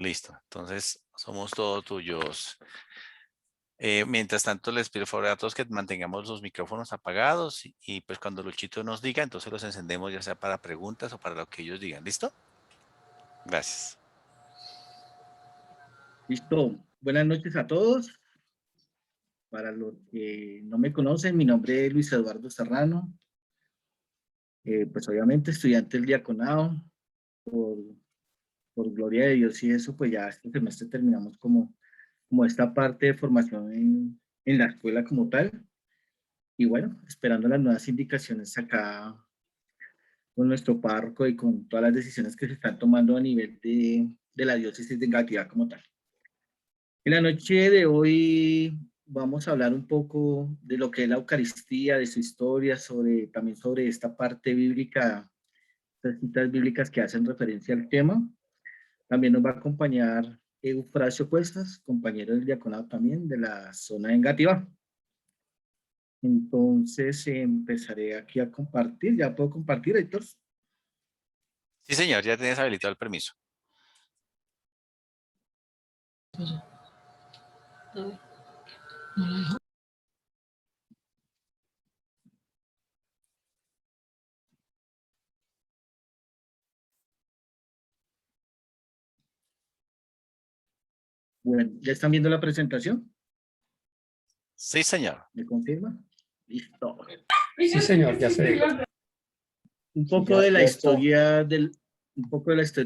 Listo. Entonces, somos todos tuyos. Mientras tanto, les pido favor a todos que mantengamos los micrófonos apagados y pues cuando Luchito nos diga, entonces los encendemos ya sea para preguntas o para lo que ellos digan. ¿Listo? Gracias. Listo. Buenas noches a todos. Para los que no me conocen, mi nombre es Luis Eduardo Serrano. Pues obviamente estudiante del diaconado. Por gloria de Dios y eso, pues ya este semestre terminamos como esta parte de formación en la escuela como tal. Y bueno, esperando las nuevas indicaciones acá con nuestro párroco y con todas las decisiones que se están tomando a nivel de la diócesis de Engativá como tal. En la noche de hoy vamos a hablar un poco de lo que es la Eucaristía, de su historia, también sobre esta parte bíblica, estas citas bíblicas que hacen referencia al tema. También nos va a acompañar Eufrasio Cuestas, compañero del diaconado también de la zona de Engativá. Entonces empezaré aquí a compartir. ¿Ya puedo compartir, Héctor? Sí, señor, ya tienes habilitado el permiso. Bueno, ¿ya están viendo la presentación? Sí, señor. ¿Me confirma? Listo. Sí, señor, ya se dijo. Un poco de la historia de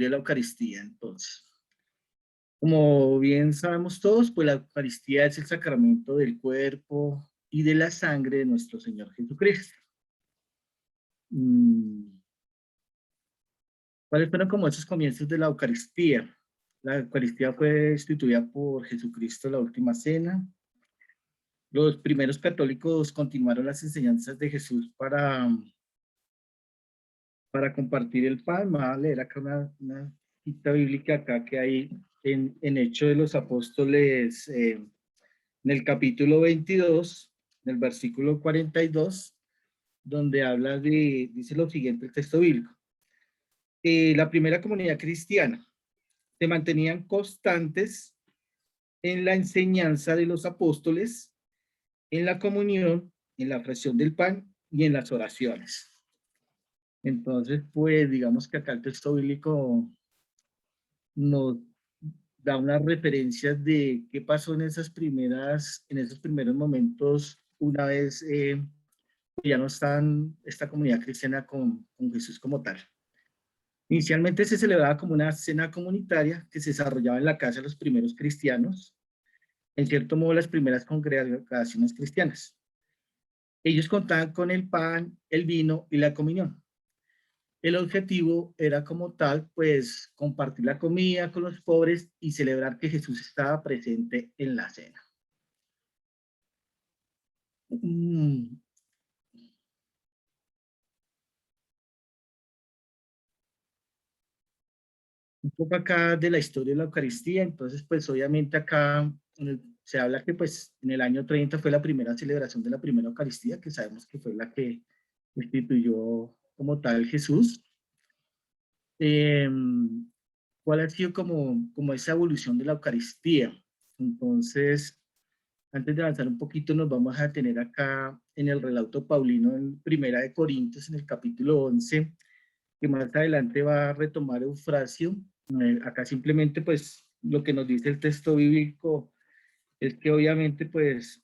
la Eucaristía, entonces. Como bien sabemos todos, pues la Eucaristía es el sacramento del cuerpo y de la sangre de nuestro Señor Jesucristo. ¿Cuáles fueron como esos comienzos de la Eucaristía? La Eucaristía fue instituida por Jesucristo en la última cena. Los primeros católicos continuaron las enseñanzas de Jesús para compartir el pan. Me voy a leer acá una cita bíblica acá que hay en Hechos de los Apóstoles, en el capítulo 22, en el versículo 42, donde dice lo siguiente el texto bíblico. La primera comunidad cristiana se mantenían constantes en la enseñanza de los apóstoles, en la comunión, en la fracción del pan y en las oraciones. Entonces, pues, digamos que acá el texto bíblico nos da unas referencias de qué pasó en esos primeros momentos una vez ya no están esta comunidad cristiana con Jesús como tal. Inicialmente se celebraba como una cena comunitaria que se desarrollaba en la casa de los primeros cristianos, en cierto modo las primeras congregaciones cristianas. Ellos contaban con el pan, el vino y la comunión. El objetivo era como tal, pues, compartir la comida con los pobres y celebrar que Jesús estaba presente en la cena. Un poco acá de la historia de la Eucaristía, entonces, pues, obviamente acá se habla que, pues, en el año 30 fue la primera celebración de la primera Eucaristía, que sabemos que fue la que instituyó como tal Jesús. ¿Cuál ha sido como esa evolución de la Eucaristía? Entonces, antes de avanzar un poquito, nos vamos a tener acá en el relato paulino en Primera de Corintios, en el capítulo 11, que más adelante va a retomar Eufrasio. Acá simplemente, pues, lo que nos dice el texto bíblico es que obviamente, pues,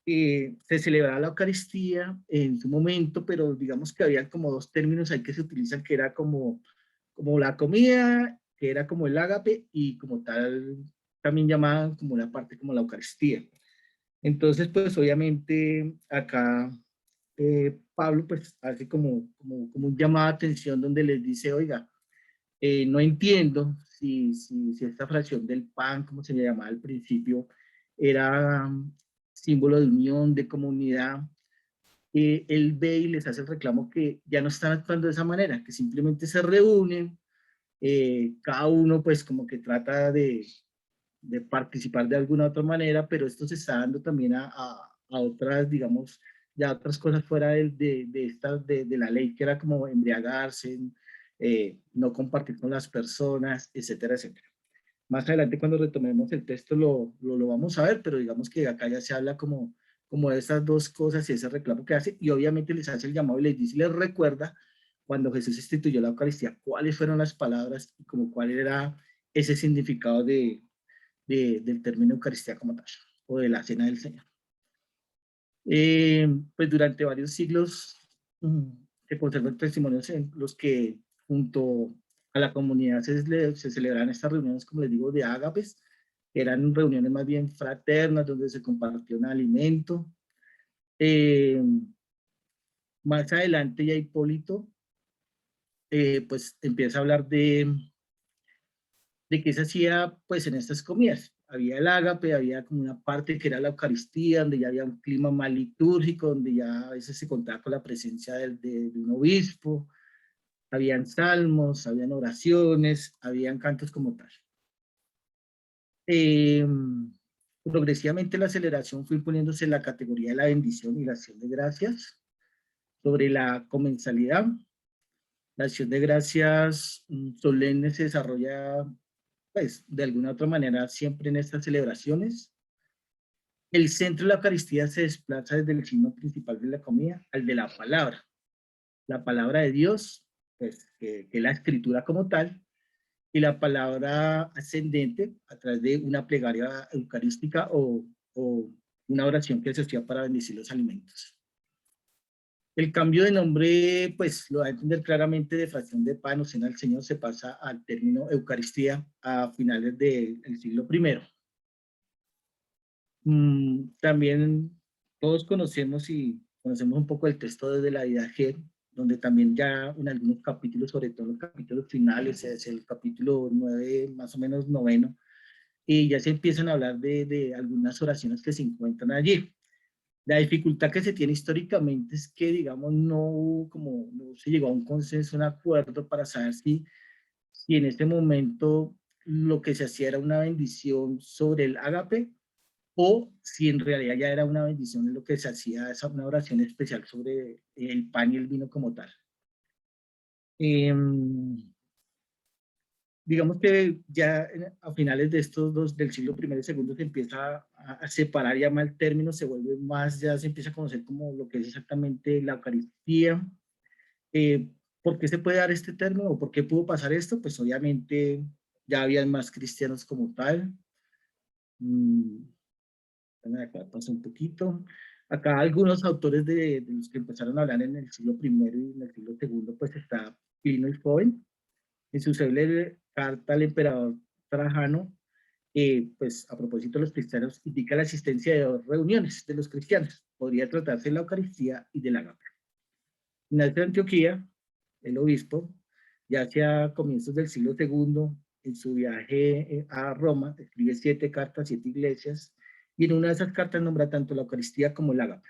se celebraba la Eucaristía en su momento, pero digamos que había como dos términos ahí que se utilizan, que era como la comida, que era como el ágape, y como tal, también llamaban como una parte como la Eucaristía. Entonces, pues obviamente acá Pablo pues hace como un llamado de atención donde les dice, oiga, no entiendo si esta fracción del pan, como se le llamaba al principio, era símbolo de unión, de comunidad. Él ve y les hace el reclamo que ya no están actuando de esa manera, que simplemente se reúnen, cada uno pues como que trata de participar de alguna otra manera, pero esto se está dando también a otras, digamos, ya otras cosas fuera de la ley, que era como embriagarse, no compartir con las personas, etcétera, etcétera. Más adelante cuando retomemos el texto lo vamos a ver, pero digamos que acá ya se habla como de esas dos cosas y ese reclamo que hace, y obviamente les hace el llamado y les dice, les recuerda cuando Jesús instituyó la Eucaristía, cuáles fueron las palabras y como cuál era ese significado del término Eucaristía como tal, o de la cena del Señor. Pues durante varios siglos se conservan testimonios en los que junto a la comunidad se celebran estas reuniones, como les digo, de ágapes, que eran reuniones más bien fraternas, donde se compartía un alimento. Más adelante ya Hipólito pues empieza a hablar de qué se hacía pues en estas comidas. Había el ágape, había como una parte que era la Eucaristía, donde ya había un clima más litúrgico, donde ya a veces se contaba con la presencia de un obispo, habían salmos, habían oraciones, habían cantos como tal. Progresivamente la celebración fue imponiéndose en la categoría de la bendición y la acción de gracias sobre la comensalidad. La acción de gracias solemne se desarrolla pues de alguna otra manera siempre en estas celebraciones. El centro de la Eucaristía se desplaza desde el signo principal de la comida al de la palabra de Dios, pues que es la escritura como tal, y la palabra ascendente a través de una plegaria eucarística o una oración que se hacía para bendecir los alimentos. El cambio de nombre, pues lo va a entender claramente de fracción de pan o cena del Señor, se pasa al término Eucaristía a finales del siglo I. También todos conocemos y conocemos un poco el texto desde la Didache, donde también ya en algunos capítulos, sobre todo en los capítulos finales, es el capítulo 9, más o menos noveno, y ya se empiezan a hablar de algunas oraciones que se encuentran allí. La dificultad que se tiene históricamente es que, digamos, no se llegó a un consenso, un acuerdo para saber si en este momento lo que se hacía era una bendición sobre el ágape o si en realidad ya era una bendición en lo que se hacía, una oración especial sobre el pan y el vino como tal. Digamos que ya a finales de estos dos, del siglo I y II, se empieza a separar ya más el término, se vuelve más, ya se empieza a conocer como lo que es exactamente la Eucaristía. ¿Por qué se puede dar este término o por qué pudo pasar esto? Pues obviamente ya había más cristianos como tal. Acá pasa un poquito. Acá algunos autores de los que empezaron a hablar en el siglo I y en el siglo II, pues está Plinio el Joven, en su célebre carta al emperador Trajano, pues a propósito de los cristianos, indica la existencia de dos reuniones de los cristianos. Podría tratarse de la Eucaristía y del ágape. Ignacio de Antioquía, el obispo, ya hacia comienzos del siglo II, en su viaje a Roma, escribe 7 cartas, 7 iglesias, y en una de esas cartas nombra tanto la Eucaristía como el ágape.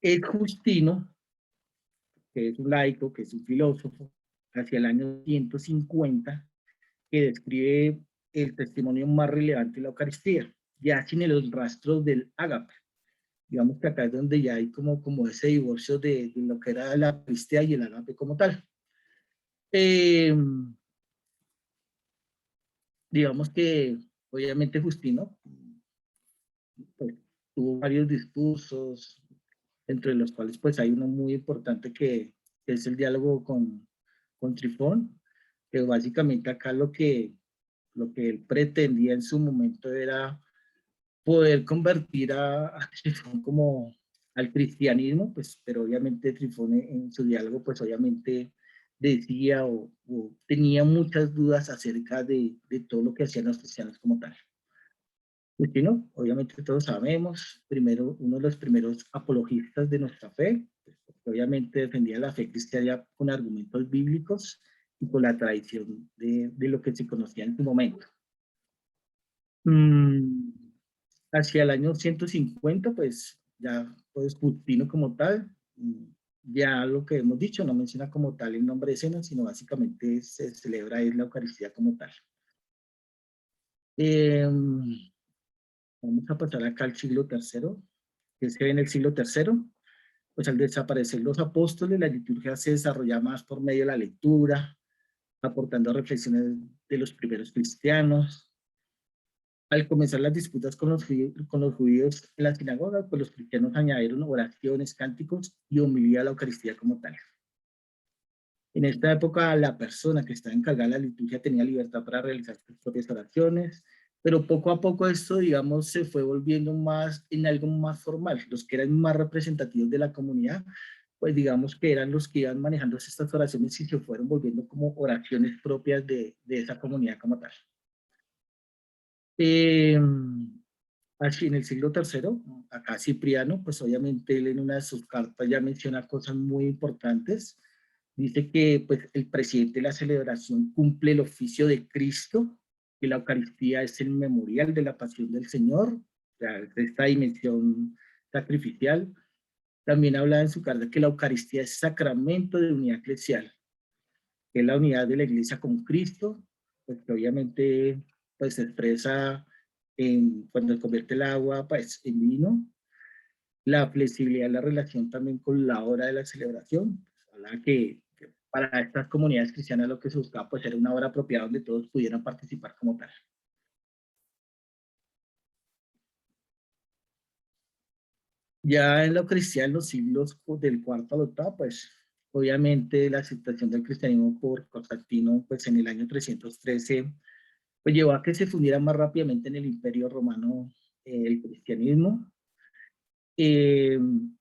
El Justino, que es un laico, que es un filósofo, hacia el año 150, que describe el testimonio más relevante de la Eucaristía, ya sin los rastros del ágape. Digamos que acá es donde ya hay como ese divorcio de lo que era la Eucaristía y el ágape como tal. Digamos que obviamente Justino pues, tuvo varios discursos, entre los cuales pues hay uno muy importante que es el diálogo con Trifón, que básicamente acá lo que él pretendía en su momento era poder convertir a Trifón como al cristianismo, pues, pero obviamente Trifón en su diálogo, pues obviamente decía o tenía muchas dudas acerca de todo lo que hacían los cristianos como tal. Justino, obviamente todos sabemos, primero, uno de los primeros apologistas de nuestra fe, pues, obviamente defendía la fe cristiana con argumentos bíblicos y con la tradición de lo que se conocía en su momento. Hacia el año 150, pues ya pues Justino como tal, ya lo que hemos dicho, no menciona como tal el nombre de cena, sino básicamente se celebra es la Eucaristía como tal. Vamos a pasar acá al siglo III, que se ve en el siglo III, pues al desaparecer los apóstoles, la liturgia se desarrolla más por medio de la lectura, aportando reflexiones de los primeros cristianos. Al comenzar las disputas con los judíos en la sinagoga, pues los cristianos añadieron oraciones, cánticos y homilía a la Eucaristía como tal. En esta época, la persona que estaba encargada de la liturgia tenía libertad para realizar sus propias oraciones, pero poco a poco esto, digamos, se fue volviendo más en algo más formal. Los que eran más representativos de la comunidad, pues digamos que eran los que iban manejando estas oraciones y se fueron volviendo como oraciones propias de esa comunidad como tal. Así en el siglo III, acá Cipriano, pues obviamente él en una de sus cartas ya menciona cosas muy importantes. Dice que pues, el presidente de la celebración cumple el oficio de Cristo, que la Eucaristía es el memorial de la pasión del Señor, o sea, esta dimensión sacrificial. También habla en su carta que la Eucaristía es sacramento de unidad eclesial, que es la unidad de la iglesia con Cristo, pues que obviamente pues, se expresa cuando convierte el agua pues, en vino. La flexibilidad de la relación también con la hora de la celebración, que para estas comunidades cristianas lo que se buscaba pues era una hora apropiada donde todos pudieran participar como tal. Ya en la Eucaristía en los siglos del cuarto al octavo, pues obviamente la aceptación del cristianismo por Constantino pues en el año 313 pues llevó a que se fundiera más rápidamente en el Imperio Romano el cristianismo. En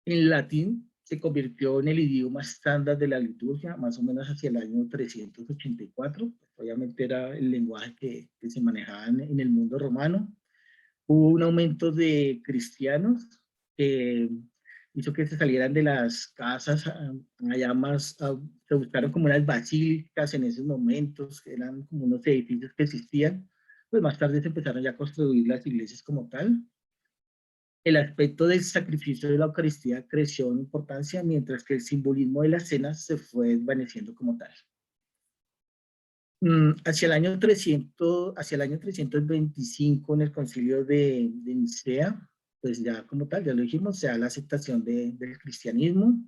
latín se convirtió en el idioma estándar de la liturgia, más o menos hacia el año 384. Pues, obviamente era el lenguaje que se manejaba en el mundo romano. Hubo un aumento de cristianos que hizo que se salieran de las casas allá más, se buscaron como unas basílicas en esos momentos, que eran como unos edificios que existían. Pues más tarde se empezaron ya a construir las iglesias como tal. El aspecto del sacrificio de la Eucaristía creció en importancia, mientras que el simbolismo de las cenas se fue desvaneciendo como tal. Hacia el año 325, en el concilio de Nicea, pues ya como tal, ya lo dijimos, se da la aceptación del cristianismo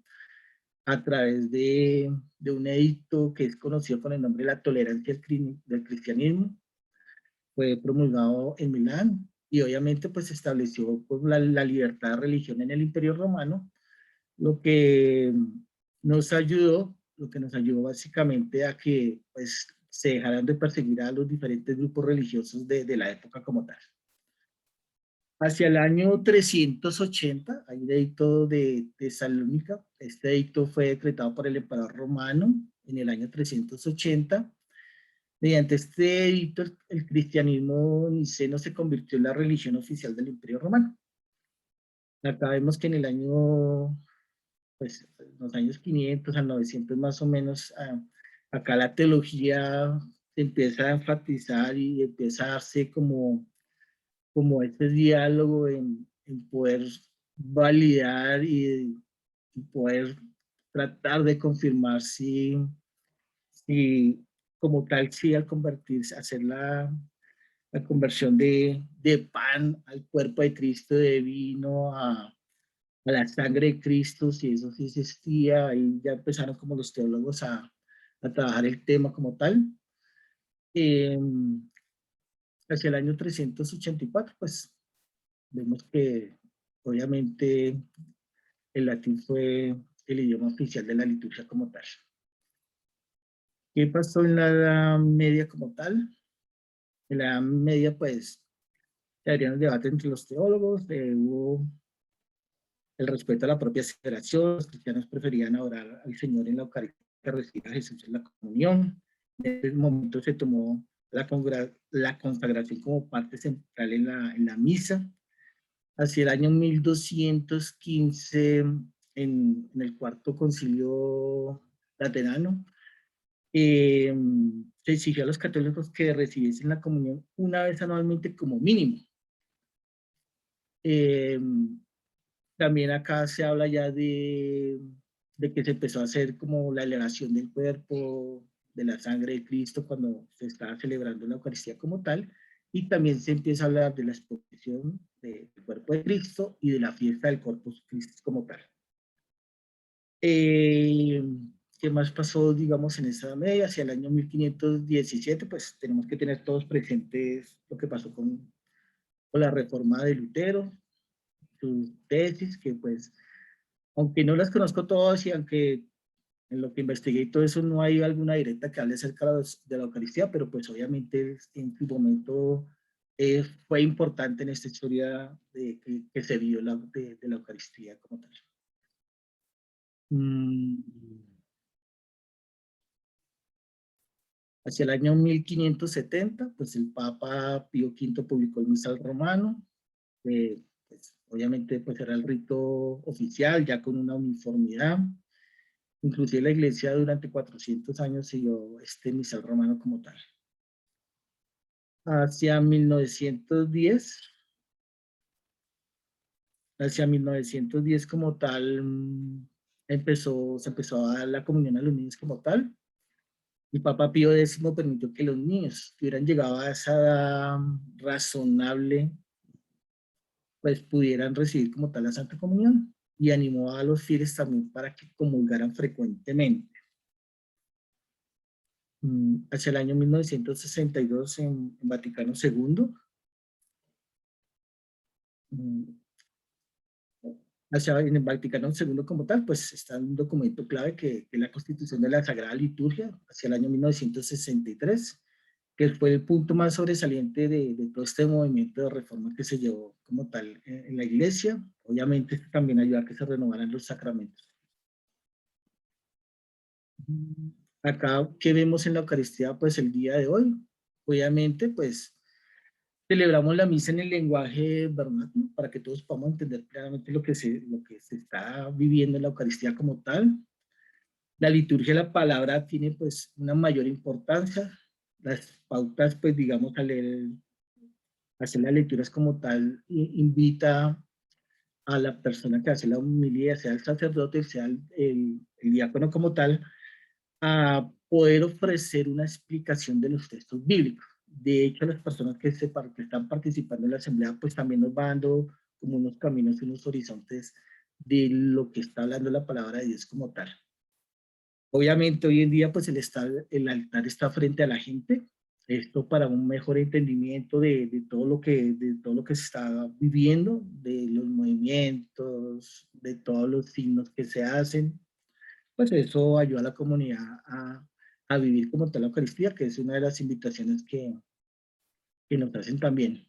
a través de un edicto que es conocido con el nombre de la tolerancia del cristianismo. Fue promulgado en Milán y obviamente pues estableció pues, la libertad de religión en el Imperio Romano, lo que lo que nos ayudó básicamente a que pues, se dejaran de perseguir a los diferentes grupos religiosos de la época como tal. Hacia el año 380, hay un edicto de Tesalónica. Este edicto fue decretado por el emperador romano en el año 380. Mediante este edicto, el cristianismo niceno se convirtió en la religión oficial del Imperio Romano. Acá vemos que en el año, pues, los años 500 al 900 más o menos, acá la teología se empieza a enfatizar y empieza a darse como este diálogo en poder validar y poder tratar de confirmar si como tal, si al convertirse, hacer la conversión de pan al cuerpo de Cristo, de vino a la sangre de Cristo, si eso sí existía, ahí ya empezaron como los teólogos a trabajar el tema como tal. Eh, Hacia el año 384, pues vemos que obviamente el latín fue el idioma oficial de la liturgia como tal. ¿Qué pasó en la Edad Media como tal? En la Edad Media, pues, se abrieron el debate entre los teólogos, hubo el respeto a la propia celebración, los cristianos preferían adorar al Señor en la Eucaristía que recibir a Jesús en la comunión. En ese momento se tomó la consagración como parte central en la misa. Hacia el año 1215, en el cuarto concilio laterano, se exigió a los católicos que recibiesen la comunión una vez anualmente como mínimo. También acá se habla ya de que se empezó a hacer como la elevación del cuerpo, de la sangre de Cristo cuando se estaba celebrando la Eucaristía como tal, y también se empieza a hablar de la exposición del cuerpo de Cristo y de la fiesta del Corpus Christi como tal. ¿Qué ¿qué más pasó, digamos, en esa media? Hacia el año 1517, pues tenemos que tener todos presentes lo que pasó con la reforma de Lutero, sus tesis, que pues, aunque no las conozco todas y aunque en lo que investigué y todo eso no hay alguna directa que hable acerca de la Eucaristía, pero pues obviamente en su momento fue importante en esta historia que se vio de la Eucaristía como tal. Hacia el año 1570, pues el Papa Pío V publicó el Misal Romano, pues, obviamente pues era el rito oficial, ya con una uniformidad. Inclusive la iglesia durante 400 años siguió este Misal Romano como tal. Hacia 1910, como tal, se empezó a dar la comunión a los niños como tal. El Papa Pío X permitió que los niños que hubieran llegado a esa edad razonable, pues pudieran recibir como tal la Santa Comunión y animó a los fieles también para que comulgaran frecuentemente. Hacia el año 1962 en Vaticano II, en el Vaticano II como tal, pues está un documento clave que es la Constitución de la Sagrada Liturgia, hacia el año 1963, que fue el punto más sobresaliente de todo este movimiento de reforma que se llevó como tal en la iglesia. Obviamente también ayudó a que se renovaran los sacramentos. Acá, ¿qué vemos en la Eucaristía? Pues el día de hoy, obviamente, pues celebramos la misa en el lenguaje vernáculo para que todos podamos entender claramente lo que se está viviendo en la Eucaristía como tal. La liturgia de la palabra tiene pues una mayor importancia. Las pautas, pues digamos, al leer, hacer las lecturas como tal, invita a la persona que hace la homilía, sea el sacerdote, sea el diácono como tal, a poder ofrecer una explicación de los textos bíblicos. De hecho, las personas que están participando en la asamblea, pues también nos va dando como unos caminos y unos horizontes de lo que está hablando la palabra de Dios como tal. Obviamente, hoy en día, pues el altar está frente a la gente, esto para un mejor entendimiento de todo lo que se está viviendo, de los movimientos, de todos los signos que se hacen, pues eso ayuda a la comunidad a vivir como tal la Eucaristía, que es una de las invitaciones que nos hacen también.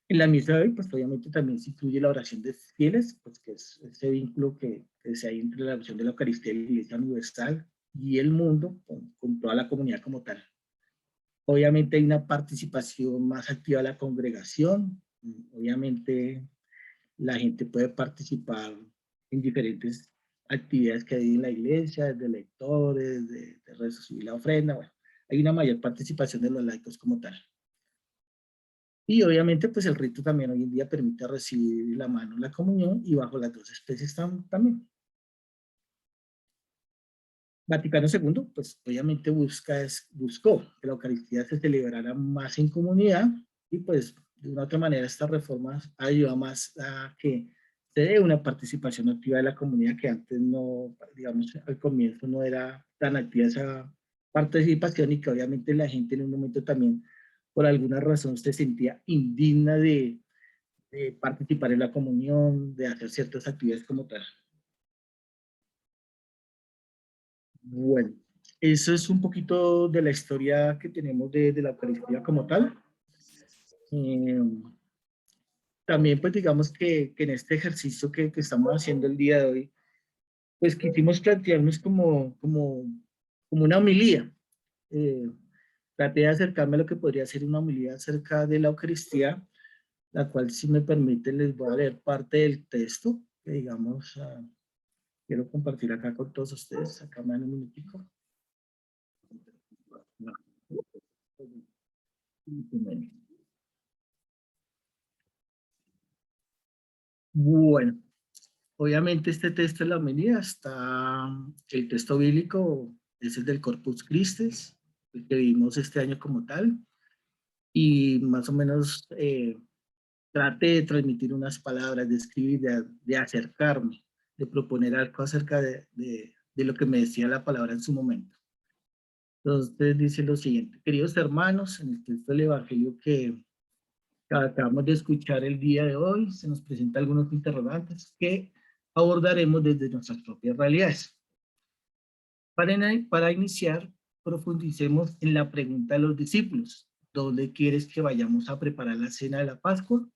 En la misa de hoy, pues obviamente también se incluye la oración de fieles, pues que es ese vínculo que se hay entre la oración de la Eucaristía y la Iglesia Universal y el mundo, con toda la comunidad como tal. Obviamente hay una participación más activa de la congregación, obviamente la gente puede participar en diferentes actividades que hay en la iglesia, desde lectores, de recibir la ofrenda, bueno, hay una mayor participación de los laicos como tal. Y obviamente pues el rito también hoy en día permite recibir la mano la comunión y bajo las dos especies también. Vaticano II, pues obviamente buscó que la Eucaristía se celebrara más en comunidad y pues de una otra manera estas reformas ayudan más a que se dé una participación activa de la comunidad que antes no, digamos, al comienzo no era tan activa esa participación y que obviamente la gente en un momento también por alguna razón se sentía indigna de participar en la comunión, de hacer ciertas actividades como tal. Bueno, eso es un poquito de la historia que tenemos de la Eucaristía como tal. También pues digamos que en este ejercicio que estamos haciendo el día de hoy, pues quisimos plantearnos como una homilía. Traté de acercarme a lo que podría ser una homilía acerca de la Eucaristía, la cual si me permiten les voy a leer parte del texto, que digamos, quiero compartir acá con todos ustedes. Acá me dan un minutico. Bueno, obviamente este texto de la homilía está, el texto bíblico es el del Corpus Christi, el que vimos este año como tal, y más o menos trate de transmitir unas palabras, de escribir, de acercarme, de proponer algo acerca de lo que me decía la palabra en su momento. Entonces dice lo siguiente: queridos hermanos, en el texto del Evangelio que acabamos de escuchar el día de hoy, se nos presentan algunos interrogantes que abordaremos desde nuestras propias realidades. Para iniciar, profundicemos en la pregunta de los discípulos: ¿dónde quieres que vayamos a preparar la cena de la Pascua?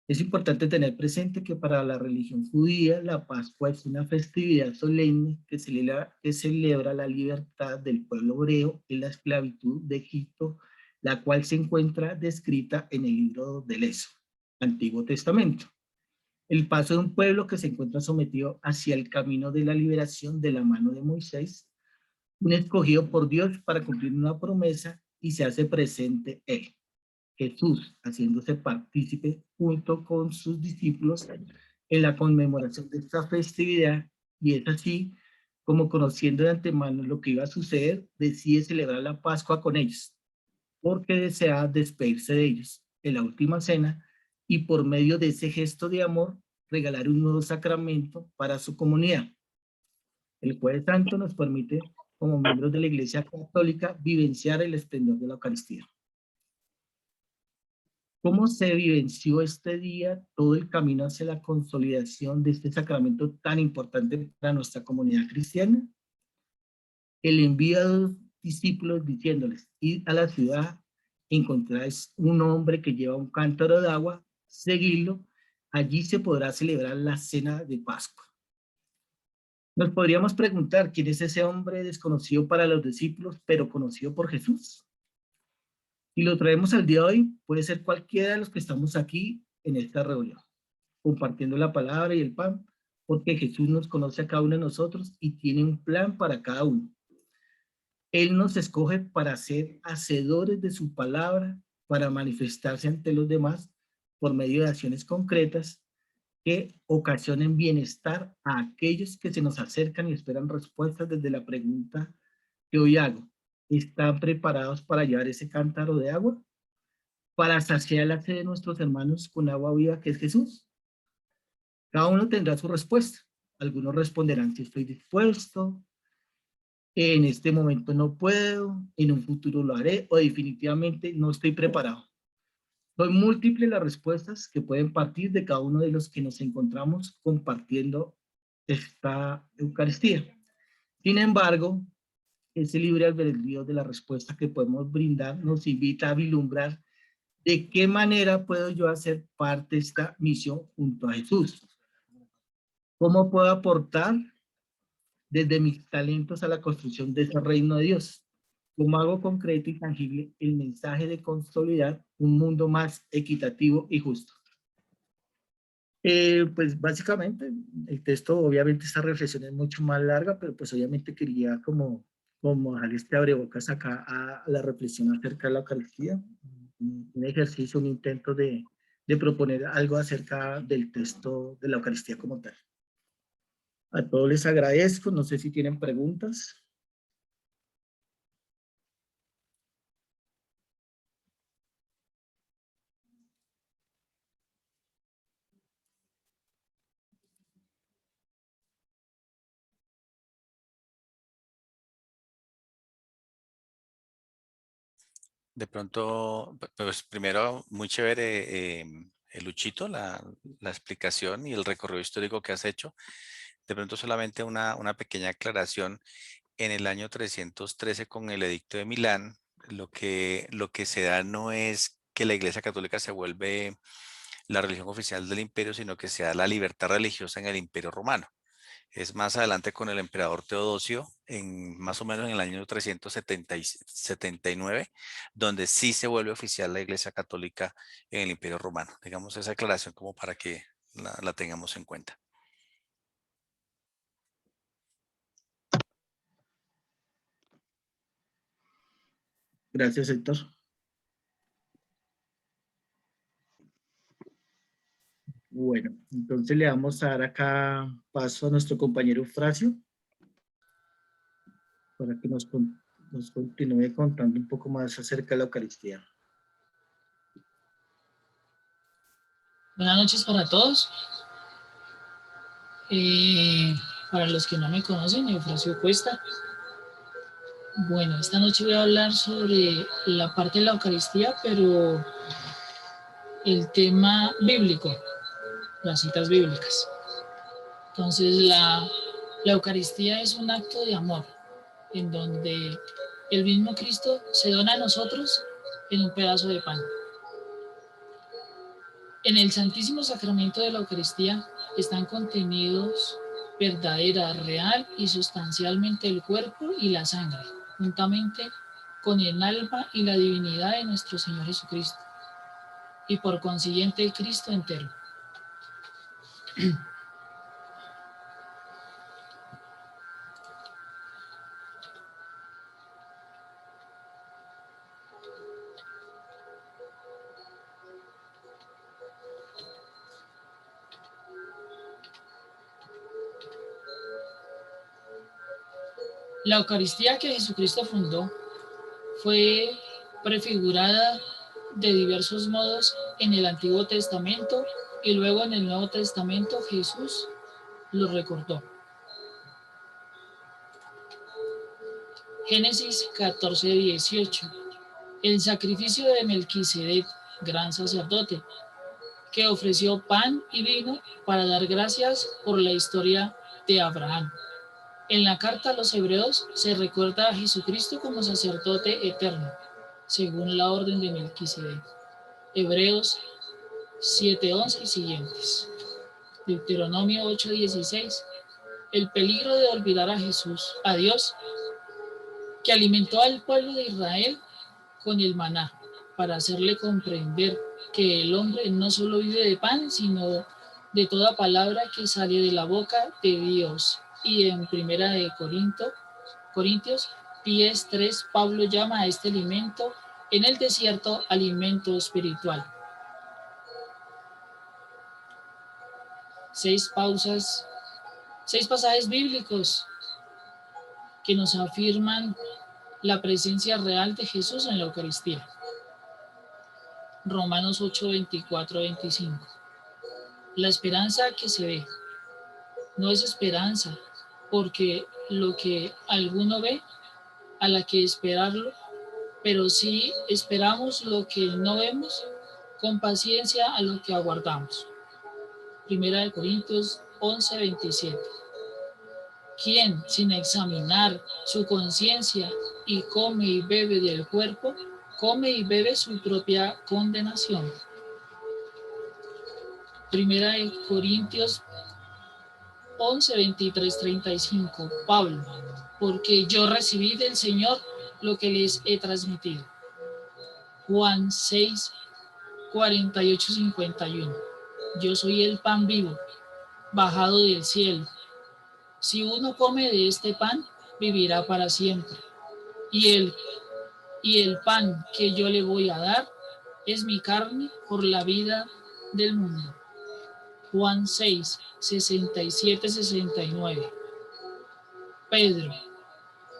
Es importante tener presente que para la religión judía la Pascua es una festividad solemne que celebra la libertad del pueblo hebreo en la esclavitud de Egipto, la cual se encuentra descrita en el libro del Éxodo, Antiguo Testamento. El paso de un pueblo que se encuentra sometido hacia el camino de la liberación de la mano de Moisés, un escogido por Dios para cumplir una promesa, y se hace presente él, Jesús, haciéndose partícipe junto con sus discípulos en la conmemoración de esta festividad, y es así como, conociendo de antemano lo que iba a suceder, decide celebrar la Pascua con ellos, porque desea despedirse de ellos en la última cena, y por medio de ese gesto de amor regalar un nuevo sacramento para su comunidad. El Jueves Santo nos permite, como miembros de la Iglesia Católica, vivenciar el esplendor de la Eucaristía. ¿Cómo se vivenció este día todo el camino hacia la consolidación de este sacramento tan importante para nuestra comunidad cristiana? El envío a los discípulos diciéndoles: id a la ciudad, encontráis un hombre que lleva un cántaro de agua, seguidlo, allí se podrá celebrar la cena de Pascua. Nos podríamos preguntar: ¿quién es ese hombre desconocido para los discípulos, pero conocido por Jesús? Y lo traemos al día de hoy, puede ser cualquiera de los que estamos aquí en esta reunión, compartiendo la palabra y el pan, porque Jesús nos conoce a cada uno de nosotros y tiene un plan para cada uno. Él nos escoge para ser hacedores de su palabra, para manifestarse ante los demás por medio de acciones concretas que ocasionen bienestar a aquellos que se nos acercan y esperan respuestas desde la pregunta que hoy hago: ¿están preparados para llevar ese cántaro de agua? Para saciar la sed de nuestros hermanos con agua viva que es Jesús. Cada uno tendrá su respuesta. Algunos responderán: si estoy dispuesto, en este momento no puedo, en un futuro lo haré, o definitivamente no estoy preparado. Son múltiples las respuestas que pueden partir de cada uno de los que nos encontramos compartiendo esta Eucaristía. Sin embargo, ese libre albedrío de la respuesta que podemos brindar nos invita a vislumbrar de qué manera puedo yo hacer parte de esta misión junto a Jesús. ¿Cómo puedo aportar desde mis talentos a la construcción de ese reino de Dios? ¿Cómo hago concreto y tangible el mensaje de consolidar un mundo más equitativo y justo? Pues básicamente el texto, obviamente esta reflexión es mucho más larga, pero pues obviamente quería como dejar este abrebocas acá a la reflexión acerca de la Eucaristía, un ejercicio, un intento de proponer algo acerca del texto de la Eucaristía como tal. A todos les agradezco, no sé si tienen preguntas. De pronto, pues primero, muy chévere, Luchito, la explicación y el recorrido histórico que has hecho. De pronto solamente una pequeña aclaración. En el año 313, con el Edicto de Milán, lo que se da no es que la Iglesia Católica se vuelve la religión oficial del imperio, sino que se da la libertad religiosa en el Imperio Romano. Es más adelante con el emperador Teodosio, más o menos en el año 379, donde sí se vuelve oficial la Iglesia Católica en el Imperio Romano. Digamos esa aclaración como para que la tengamos en cuenta. Gracias, Héctor. Bueno, entonces le vamos a dar acá paso a nuestro compañero Eufrasio para que nos continúe contando un poco más acerca de la Eucaristía. Buenas noches para todos. Para los que no me conocen, Eufrasio Cuesta. Bueno, esta noche voy a hablar sobre la parte de la Eucaristía, pero el tema bíblico, las citas bíblicas. Entonces, la Eucaristía es un acto de amor, en donde el mismo Cristo se dona a nosotros en un pedazo de pan. En el Santísimo Sacramento de la Eucaristía están contenidos verdadera, real y sustancialmente el cuerpo y la sangre, juntamente con el alma y la divinidad de nuestro Señor Jesucristo, y por consiguiente el Cristo entero. La Eucaristía que Jesucristo fundó fue prefigurada de diversos modos en el Antiguo Testamento y luego en el Nuevo Testamento Jesús lo recordó. Génesis 14:18. El sacrificio de Melquisedec, gran sacerdote, que ofreció pan y vino para dar gracias por la historia de Abraham. En la carta a los Hebreos se recuerda a Jesucristo como sacerdote eterno, según la orden de Melquisedec. Hebreos 7:11 y siguientes. Deuteronomio 8:16. El peligro de olvidar a Jesús, a Dios, que alimentó al pueblo de Israel con el maná, para hacerle comprender que el hombre no solo vive de pan, sino de toda palabra que sale de la boca de Dios. Y en Primera de Corintios 10:3, Pablo llama a este alimento en el desierto alimento espiritual. 6 pasajes bíblicos que nos afirman la presencia real de Jesús en la Eucaristía. Romanos 8:24-25. La esperanza que se ve no es esperanza, porque lo que alguno ve, a la que esperarlo, pero si esperamos lo que no vemos, con paciencia a lo que aguardamos. Primera de Corintios 11:27. Quien, sin examinar su conciencia y come y bebe del cuerpo, come y bebe su propia condenación. Primera de Corintios 11:23-35. Pablo, porque yo recibí del Señor lo que les he transmitido. Juan 6:48-51. Yo soy el pan vivo, bajado del cielo. Si uno come de este pan, vivirá para siempre. Y el pan que yo le voy a dar es mi carne por la vida del mundo. Juan 6:67-69. Pedro,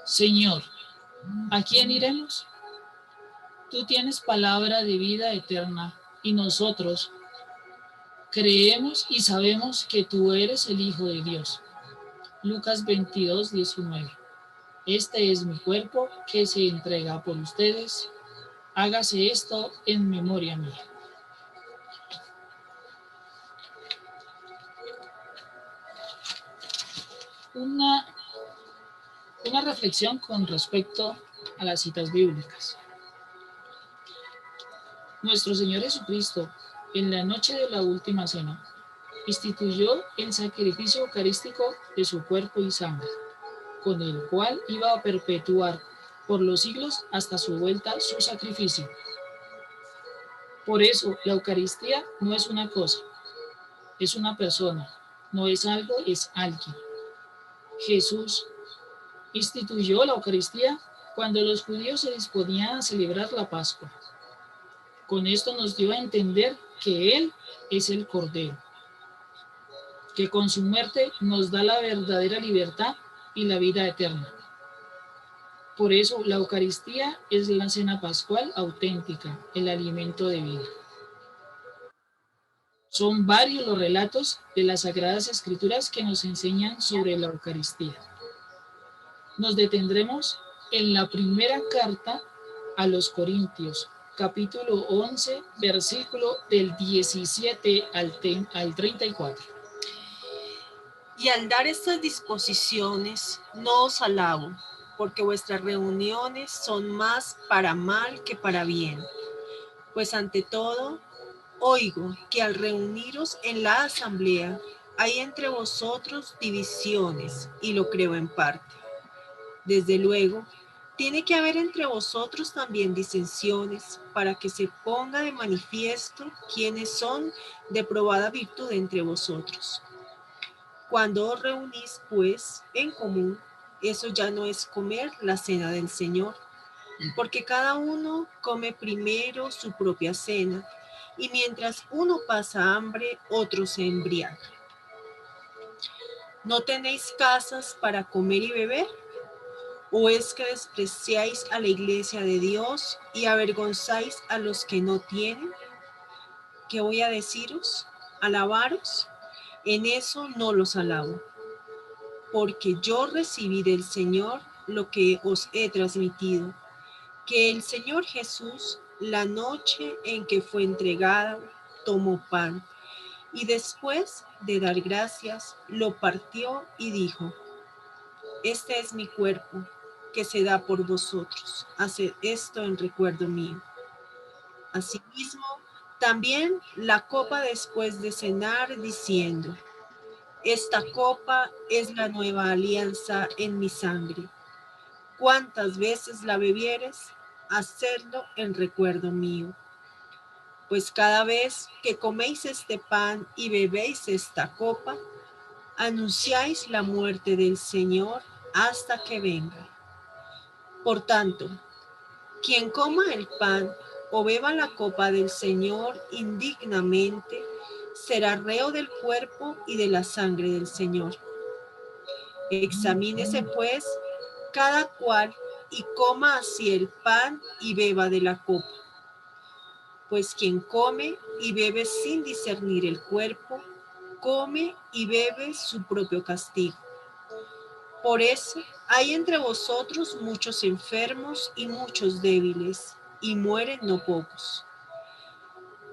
Señor, ¿a quién iremos? Tú tienes palabra de vida eterna y nosotros creemos y sabemos que tú eres el Hijo de Dios. Lucas 22:19. Este es mi cuerpo que se entrega por ustedes. Hágase esto en memoria mía. Una reflexión con respecto a las citas bíblicas. Nuestro Señor Jesucristo, en la noche de la última cena, instituyó el sacrificio eucarístico de su cuerpo y sangre, con el cual iba a perpetuar por los siglos hasta su vuelta su sacrificio. Por eso, la Eucaristía no es una cosa, es una persona, no es algo, es alguien. Jesús instituyó la Eucaristía cuando los judíos se disponían a celebrar la Pascua. Con esto nos dio a entender que Él es el Cordero, que con su muerte nos da la verdadera libertad y la vida eterna. Por eso la Eucaristía es la cena pascual auténtica, el alimento de vida. Son varios los relatos de las Sagradas Escrituras que nos enseñan sobre la Eucaristía. Nos detendremos en la primera carta a los Corintios, capítulo 11, versículo del 17 al 34. Y al dar estas disposiciones, no os alabo, porque vuestras reuniones son más para mal que para bien. Pues ante todo, oigo que al reuniros en la asamblea, hay entre vosotros divisiones, y lo creo en parte. Desde luego, tiene que haber entre vosotros también disensiones, para que se ponga de manifiesto quiénes son de probada virtud entre vosotros. Cuando os reunís, pues, en común, eso ya no es comer la cena del Señor, porque cada uno come primero su propia cena, y mientras uno pasa hambre, otro se embriaga. ¿No tenéis casas para comer y beber? ¿O es que despreciáis a la iglesia de Dios y avergonzáis a los que no tienen? ¿Qué voy a deciros? ¿Alabaros? En eso no los alabo, porque yo recibí del Señor lo que os he transmitido, que el Señor Jesús, la noche en que fue entregado, tomó pan, y después de dar gracias, lo partió y dijo: este es mi cuerpo, que se da por vosotros. Haced esto en recuerdo mío. Asimismo, también la copa después de cenar, diciendo: esta copa es la nueva alianza en mi sangre. Cuantas veces la bebieres, hacedlo en recuerdo mío. Pues cada vez que coméis este pan y bebéis esta copa, anunciáis la muerte del Señor hasta que venga. Por tanto, quien coma el pan o beba la copa del Señor indignamente, será reo del cuerpo y de la sangre del Señor. Examínese pues cada cual y coma así el pan y beba de la copa. Pues quien come y bebe sin discernir el cuerpo, come y bebe su propio castigo. Por eso hay entre vosotros muchos enfermos y muchos débiles, y mueren no pocos.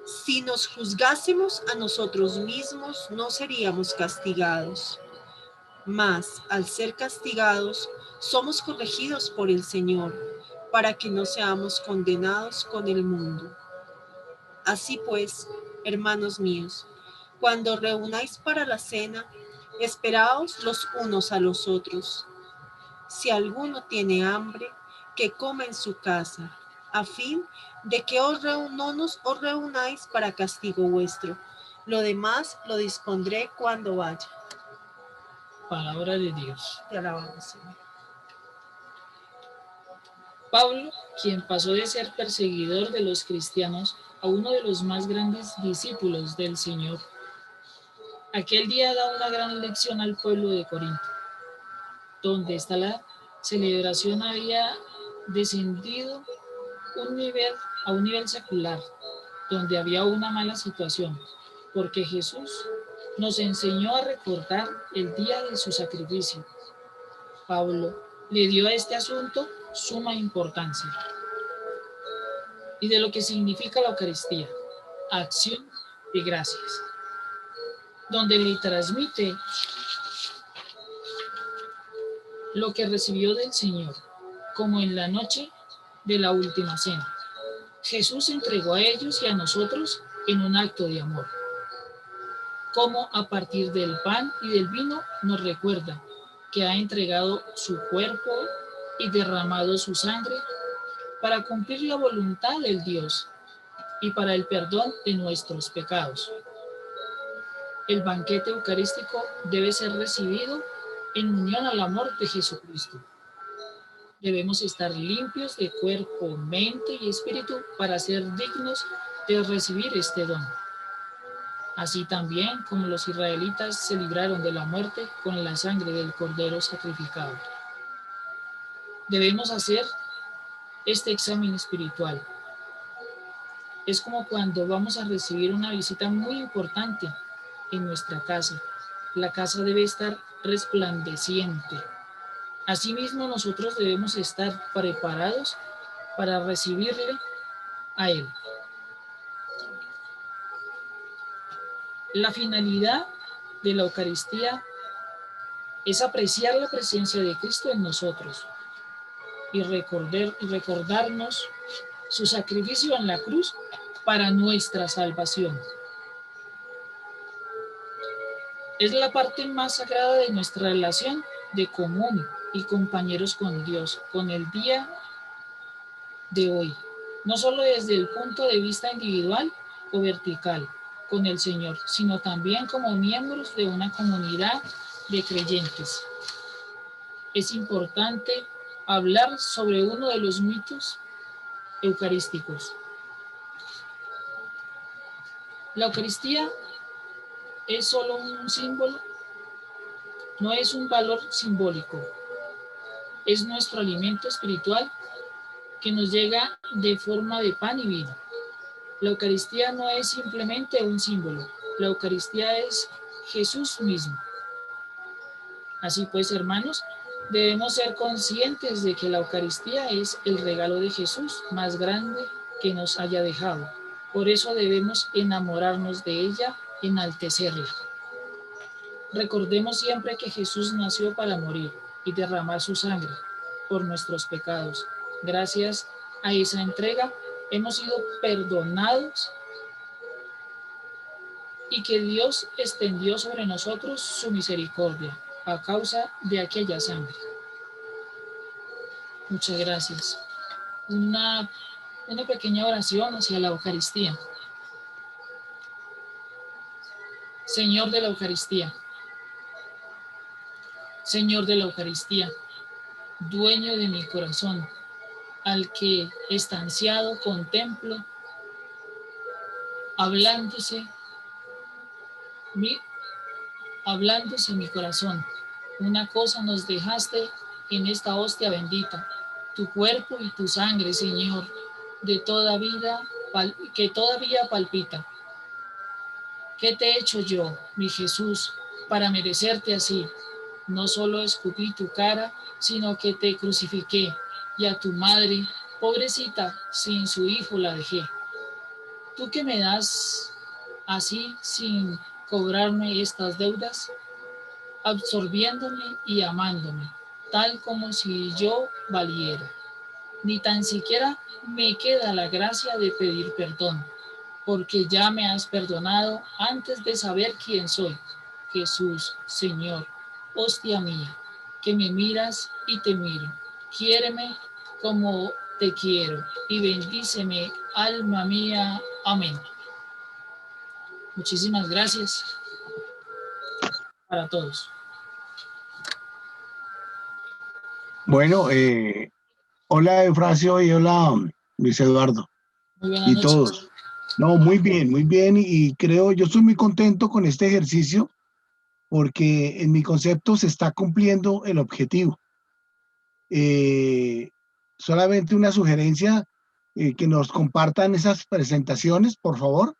Si nos juzgásemos a nosotros mismos, no seríamos castigados. Mas, al ser castigados, somos corregidos por el Señor, para que no seamos condenados con el mundo. Así pues, hermanos míos, cuando reunáis para la cena, esperaos los unos a los otros. Si alguno tiene hambre, que coma en su casa, a fin de que no os reunáis para castigo vuestro. Lo demás lo dispondré cuando vaya. Palabra de Dios. Te alabamos, Señor. Pablo, quien pasó de ser perseguidor de los cristianos a uno de los más grandes discípulos del Señor, aquel día da una gran lección al pueblo de Corinto, donde está la celebración había descendido a un nivel secular, donde había una mala situación, porque Jesús nos enseñó a recordar el día de su sacrificio. Pablo le dio a este asunto suma importancia y de lo que significa la Eucaristía, acción de gracias, donde le transmite lo que recibió del Señor, como en la noche de la última cena. Jesús entregó a ellos y a nosotros en un acto de amor, como a partir del pan y del vino nos recuerda que ha entregado su cuerpo y derramado su sangre para cumplir la voluntad del Dios y para el perdón de nuestros pecados. El banquete eucarístico debe ser recibido en unión al amor de Jesucristo. Debemos estar limpios de cuerpo, mente y espíritu para ser dignos de recibir este don. Así también como los israelitas se libraron de la muerte con la sangre del cordero sacrificado. Debemos hacer este examen espiritual. Es como cuando vamos a recibir una visita muy importante en nuestra casa. La casa debe estar resplandeciente. Asimismo, nosotros debemos estar preparados para recibirle a Él. La finalidad de la Eucaristía es apreciar la presencia de Cristo en nosotros y recordarnos su sacrificio en la cruz para nuestra salvación. Es la parte más sagrada de nuestra relación de común y compañeros con Dios, con el día de hoy, no solo desde el punto de vista individual o vertical con el Señor, sino también como miembros de una comunidad de creyentes. Es importante hablar sobre uno de los mitos eucarísticos. La Eucaristía es solo un símbolo, no es un valor simbólico, es nuestro alimento espiritual que nos llega de forma de pan y vino. La Eucaristía no es simplemente un símbolo, la Eucaristía es Jesús mismo. Así pues, hermanos, debemos ser conscientes de que la Eucaristía es el regalo de Jesús más grande que nos haya dejado. Por eso debemos enamorarnos de ella, enaltecerla. Recordemos siempre que Jesús nació para morir y derramar su sangre por nuestros pecados. Gracias a esa entrega hemos sido perdonados y que Dios extendió sobre nosotros su misericordia a causa de aquella sangre. Muchas gracias. Una pequeña oración hacia la Eucaristía. Señor de la Eucaristía, Señor de la Eucaristía, dueño de mi corazón, al que estanciado contemplo, hablándose mi corazón. Una cosa nos dejaste en esta hostia bendita, tu cuerpo y tu sangre, Señor, de toda vida, que todavía palpita. ¿Qué te he hecho yo, mi Jesús, para merecerte así? No solo escupí tu cara, sino que te crucifiqué, y a tu madre, pobrecita, sin su hijo la dejé. ¿Tú que me das así sin cobrarme estas deudas? Absorbiéndome y amándome, tal como si yo valiera. Ni tan siquiera me queda la gracia de pedir perdón, porque ya me has perdonado antes de saber quién soy. Jesús, Señor, hostia mía, que me miras y te miro. Quiéreme como te quiero y bendíceme, alma mía. Amén. Muchísimas gracias para todos. Bueno, hola Eufrasio y hola Luis Eduardo Muy buenas y noches. todos. No, muy bien y creo, yo estoy muy contento con este ejercicio porque en mi concepto se está cumpliendo el objetivo. Solamente una sugerencia, que nos compartan esas presentaciones, por favor,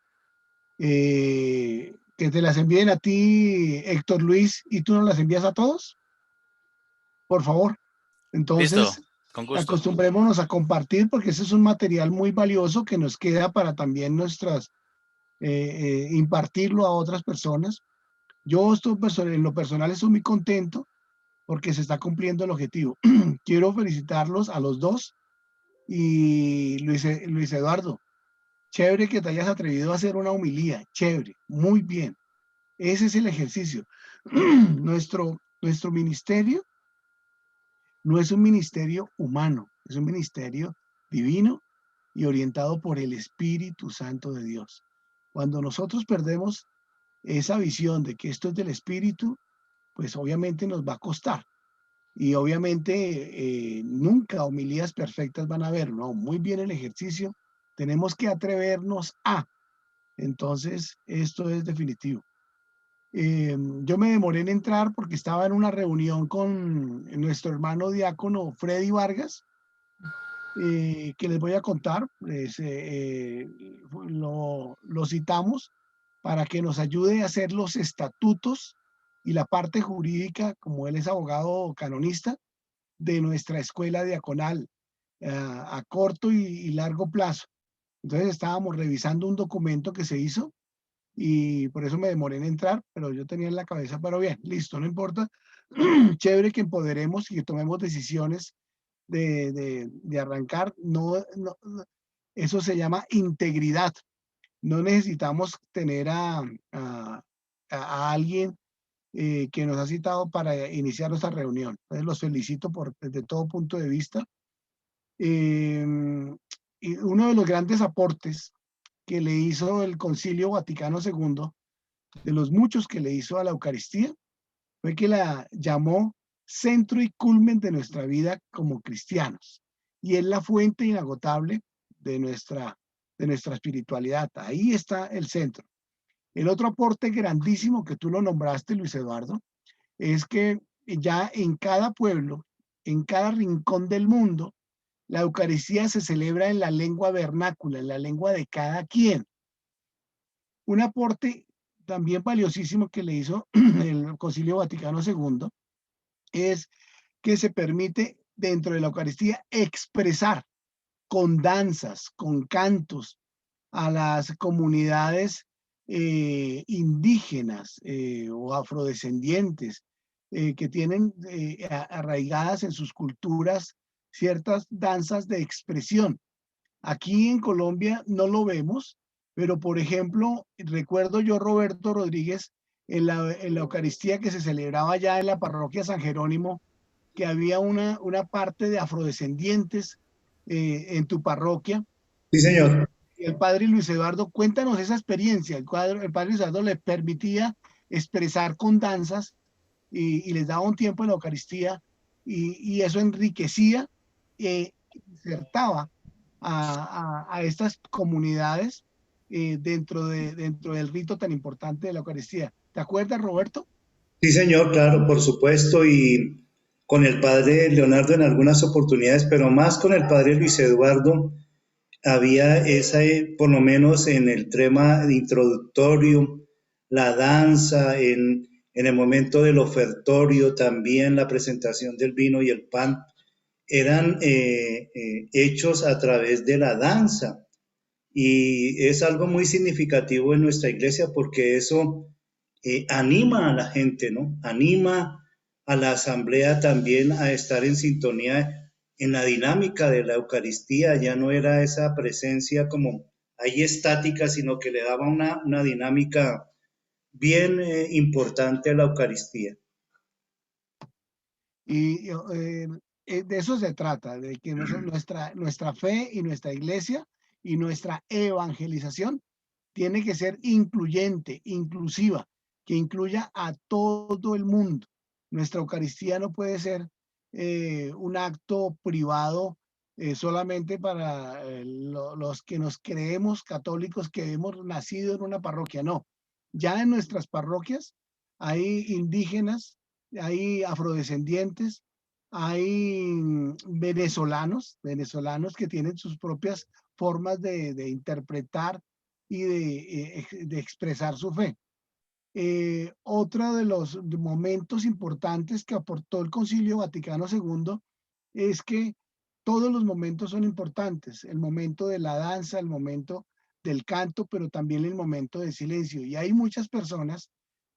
que te las envíen a ti, Héctor Luis, y tú nos las envías a todos, por favor. Listo, Entonces, con gusto. acostumbrémonos a compartir porque ese es un material muy valioso que nos queda para también impartirlo a otras personas. Yo en lo personal estoy muy contento porque se está cumpliendo el objetivo. Quiero felicitarlos a los dos y Luis Eduardo, chévere que te hayas atrevido a hacer una homilía, chévere, muy bien. Ese es el ejercicio. Nuestro ministerio no es un ministerio humano, es un ministerio divino y orientado por el Espíritu Santo de Dios. Cuando nosotros perdemos esa visión de que esto es del Espíritu, pues obviamente nos va a costar. Y obviamente nunca homilías perfectas van a haber, ¿no? Muy bien el ejercicio, tenemos que atrevernos a. Entonces, esto es definitivo. Yo me demoré en entrar porque estaba en una reunión con nuestro hermano diácono Freddy Vargas que les voy a contar. Lo citamos para que nos ayude a hacer los estatutos y la parte jurídica, como él es abogado canonista, de nuestra escuela diaconal a corto y largo plazo. Entonces estábamos revisando un documento que se hizo y por eso me demoré en entrar, pero yo tenía en la cabeza, pero bien, listo, no importa. Chévere que empoderemos y que tomemos decisiones de arrancar. Eso se llama integridad. No necesitamos tener a alguien que nos ha citado para iniciar nuestra reunión. Entonces los felicito desde todo punto de vista. Y uno de los grandes aportes que le hizo el Concilio Vaticano II, de los muchos que le hizo a la Eucaristía, fue que la llamó centro y culmen de nuestra vida como cristianos. Y es la fuente inagotable de nuestra espiritualidad. Ahí está el centro. El otro aporte grandísimo que tú lo nombraste, Luis Eduardo, es que ya en cada pueblo, en cada rincón del mundo, la Eucaristía se celebra en la lengua vernácula, en la lengua de cada quien. Un aporte también valiosísimo que le hizo el Concilio Vaticano II es que se permite dentro de la Eucaristía expresar con danzas, con cantos a las comunidades indígenas o afrodescendientes que tienen arraigadas en sus culturas ciertas danzas de expresión. Aquí en Colombia no lo vemos, pero por ejemplo, recuerdo yo Roberto Rodríguez en la Eucaristía que se celebraba ya en la parroquia San Jerónimo, que había una parte de afrodescendientes en tu parroquia. Sí, señor. Y el padre Luis Eduardo, cuéntanos esa experiencia. El padre Luis Eduardo le permitía expresar con danzas y les daba un tiempo en la Eucaristía y eso enriquecía e insertaba a estas comunidades dentro del rito tan importante de la Eucaristía. ¿Te acuerdas, Roberto? Sí, señor, claro, por supuesto, y con el padre Leonardo en algunas oportunidades, pero más con el padre Luis Eduardo, había esa, por lo menos en el tema introductorio, la danza, en el momento del ofertorio, también la presentación del vino y el pan, eran hechos a través de la danza. Y es algo muy significativo en nuestra iglesia porque eso anima a la gente, ¿no? Anima a la asamblea también a estar en sintonía en la dinámica de la Eucaristía. Ya no era esa presencia como ahí estática, sino que le daba una dinámica bien importante a la Eucaristía. Y de eso se trata, de que nuestra fe y nuestra iglesia y nuestra evangelización tiene que ser incluyente, inclusiva, que incluya a todo el mundo. Nuestra Eucaristía no puede ser un acto privado solamente para los que nos creemos católicos que hemos nacido en una parroquia. No, ya en nuestras parroquias hay indígenas, hay afrodescendientes, hay venezolanos que tienen sus propias formas de interpretar y de expresar su fe. Otro de los momentos importantes que aportó el Concilio Vaticano II es que todos los momentos son importantes, el momento de la danza, el momento del canto, pero también el momento de silencio. Y hay muchas personas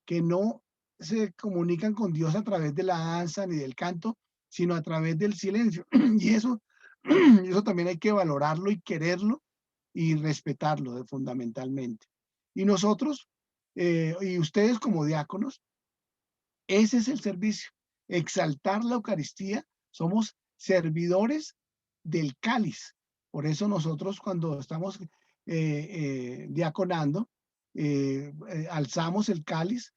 que no se comunican con Dios a través de la danza ni del canto, sino a través del silencio. Y eso también hay que valorarlo y quererlo y respetarlo fundamentalmente. Y nosotros, y ustedes como diáconos, ese es el servicio, exaltar la Eucaristía. Somos servidores del cáliz. Por eso nosotros cuando estamos diaconando, alzamos el cáliz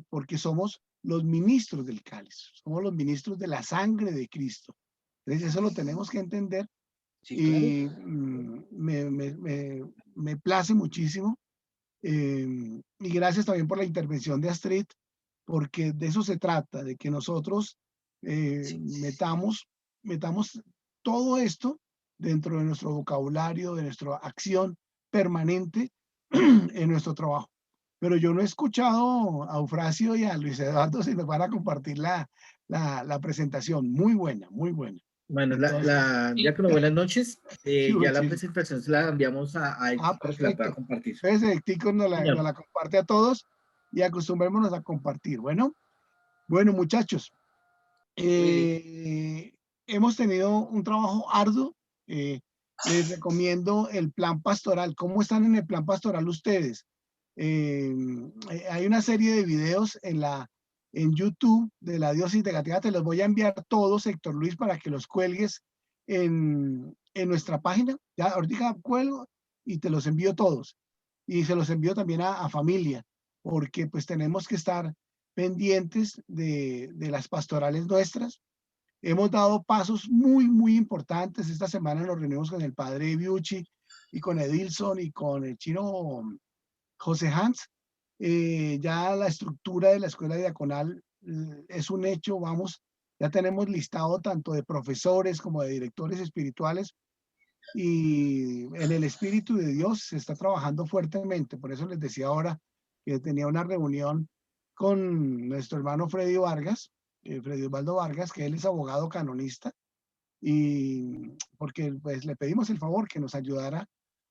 porque somos los ministros del cáliz, somos los ministros de la sangre de Cristo. Entonces eso lo tenemos que entender. Sí, y me place muchísimo. Y gracias también por la intervención de Astrid, porque de eso se trata, de que nosotros metamos todo esto dentro de nuestro vocabulario, de nuestra acción permanente en nuestro trabajo. Pero yo no he escuchado a Eufrasio y a Luis Eduardo si nos van a compartir la presentación. Muy buena, muy buena. Bueno, Entonces, Diácono, buenas noches. sí, Ya la sí. presentación se la enviamos a él para que la pueda Perfecto. compartir. Entonces, Tico nos Señor. la comparte a todos y acostumbrémonos a compartir. Bueno, muchachos, hemos tenido un trabajo arduo. Les recomiendo el plan pastoral. ¿Cómo están en el plan pastoral ustedes? Hay una serie de videos en YouTube de la Diócesis de Gatica. Te los voy a enviar todos, Héctor Luis, para que los cuelgues en nuestra página. Ya ahorita cuelgo y te los envío todos. Y se los envío también a familia, porque pues tenemos que estar pendientes de las pastorales nuestras. Hemos dado pasos muy, muy importantes. Esta semana nos reunimos con el padre Biucci y con Edilson y con el chino José Hans. Ya la estructura de la escuela diaconal es un hecho, vamos, ya tenemos listado tanto de profesores como de directores espirituales y en el Espíritu de Dios se está trabajando fuertemente. Por eso les decía ahora que tenía una reunión con nuestro hermano Freddy Vargas, Freddy Osvaldo Vargas, que él es abogado canonista, y porque pues le pedimos el favor que nos ayudara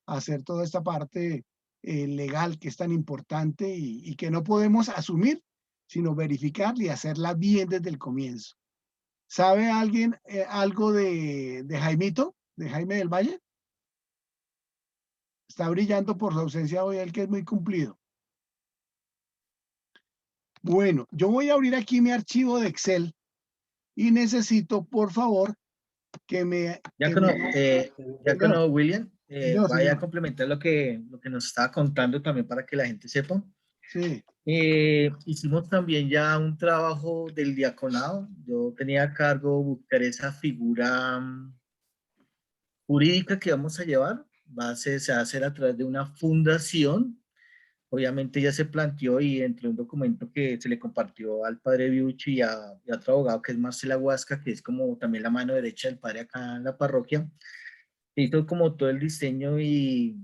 a hacer toda esta parte legal que es tan importante y que no podemos asumir, sino verificarla y hacerla bien desde el comienzo. ¿Sabe alguien algo de Jaimito, de Jaime del Valle? Está brillando por su ausencia hoy, el que es muy cumplido. Bueno, yo voy a abrir aquí mi archivo de Excel y necesito, por favor, que me... Diácono William, Señor, vaya a señor. complementar lo que nos estaba contando también para que la gente sepa. Sí, Hicimos también ya un trabajo del diaconado. Yo tenía a cargo buscar esa figura jurídica que vamos a llevar. Se va a hacer a través de una fundación. Obviamente ya se planteó y entre un documento que se le compartió al padre Biucci y a otro abogado que es Marcela Huasca, que es como también la mano derecha del padre acá en la parroquia, hizo como todo el diseño y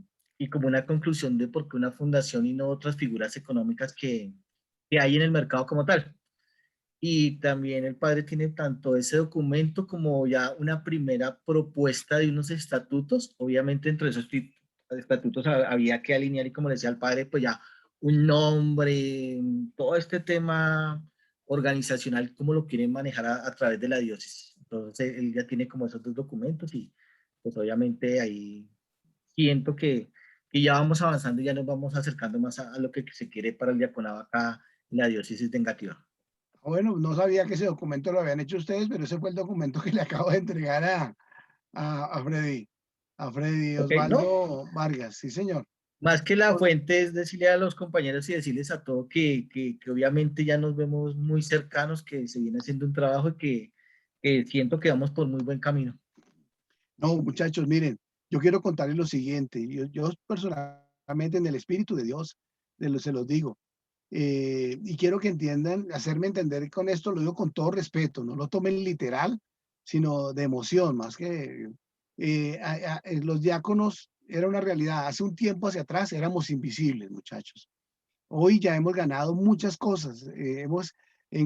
como una conclusión de por qué una fundación y no otras figuras económicas que hay en el mercado como tal. Y también el padre tiene tanto ese documento como ya una primera propuesta de unos estatutos. Obviamente entre esos estatutos había que alinear y como le decía el padre, pues ya un nombre, todo este tema organizacional, cómo lo quieren manejar a través de la diócesis. Entonces él ya tiene como esos dos documentos y pues obviamente ahí siento que ya vamos avanzando y ya nos vamos acercando más a lo que se quiere para el diaconado acá en la diócesis de Engativá. bueno, no sabía que ese documento lo habían hecho ustedes, pero ese fue el documento que le acabo de entregar a Freddy Okay, no, Osvaldo Vargas, sí señor. más que la fuente es decirle a los compañeros y decirles a todos que obviamente ya nos vemos muy cercanos, que se viene haciendo un trabajo y que siento que vamos por muy buen camino. No, muchachos, miren, yo quiero contarles lo siguiente. Yo personalmente en el Espíritu de Dios, se los digo, y quiero que entiendan, hacerme entender con esto, lo digo con todo respeto, no lo tomen literal, sino de emoción, más que los diáconos era una realidad. Hace un tiempo hacia atrás éramos invisibles, muchachos. Hoy ya hemos ganado muchas cosas. Hemos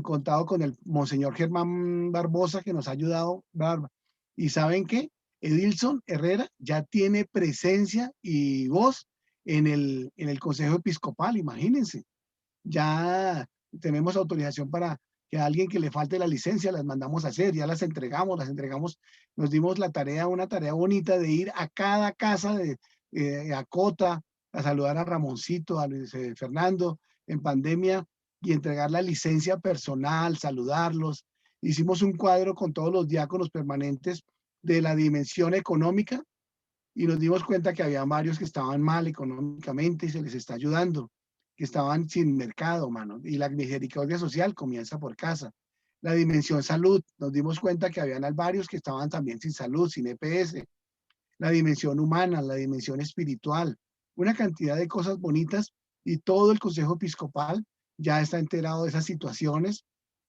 contado con el Monseñor Germán Barbosa, que nos ha ayudado. ¿Y saben qué? Edilson Herrera ya tiene presencia y voz en el Consejo Episcopal, imagínense. Ya tenemos autorización para que a alguien que le falte la licencia las mandamos a hacer, ya las entregamos, nos dimos la tarea, una tarea bonita de ir a cada casa de Acota, a saludar a Ramoncito, a Luis Fernando en pandemia y entregar la licencia personal, saludarlos. Hicimos un cuadro con todos los diáconos permanentes de la dimensión económica y nos dimos cuenta que había varios que estaban mal económicamente y se les está ayudando, que estaban sin mercado, mano. Y la misericordia social comienza por casa. La dimensión salud, nos dimos cuenta que habían varios que estaban también sin salud, sin EPS. La dimensión humana, la dimensión espiritual, una cantidad de cosas bonitas y todo el Consejo Episcopal ya está enterado de esas situaciones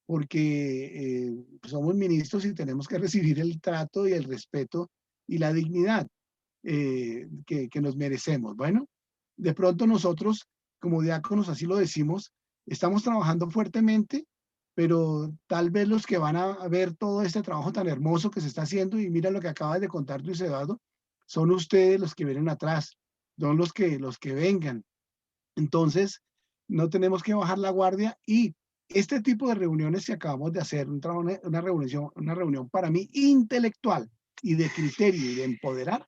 porque somos ministros y tenemos que recibir el trato y el respeto y la dignidad que nos merecemos. Bueno, de pronto nosotros, como diáconos, así lo decimos, estamos trabajando fuertemente, pero tal vez los que van a ver todo este trabajo tan hermoso que se está haciendo, y mira lo que acabas de contar, Luis Eduardo, son ustedes los que vienen atrás, son los que vengan. Entonces, no tenemos que bajar la guardia, y este tipo de reuniones que acabamos de hacer, una reunión para mí intelectual y de criterio y de empoderar,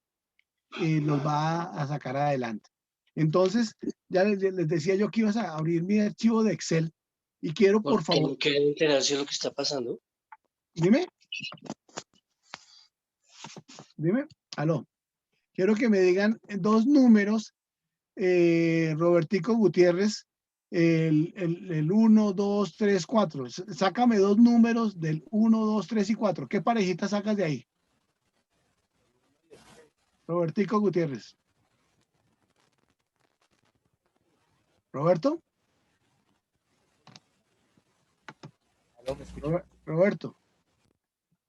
nos va a sacar adelante. Entonces, ya les decía yo que ibas a abrir mi archivo de Excel y quiero, por Porque favor, no quieren enterarse de lo que está pasando. dime, aló, quiero que me digan dos números, Robertico Gutiérrez, el 1, 2, 3, 4. Sácame dos números del 1, 2, 3 y 4. ¿Qué parejita sacas de ahí? Robertico Gutiérrez. ¿Roberto? Roberto.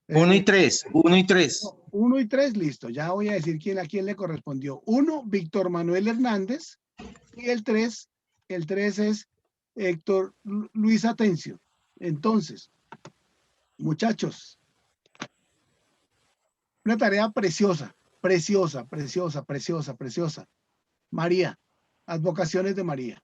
1 y 3, 1 y 3. 1 y 3, listo. Ya voy a decir a quién le correspondió. 1, Víctor Manuel Hernández. Y el 3 es Héctor Luis Atencio. Entonces, muchachos, una tarea preciosa, preciosa, preciosa, preciosa, preciosa. María, advocaciones de María.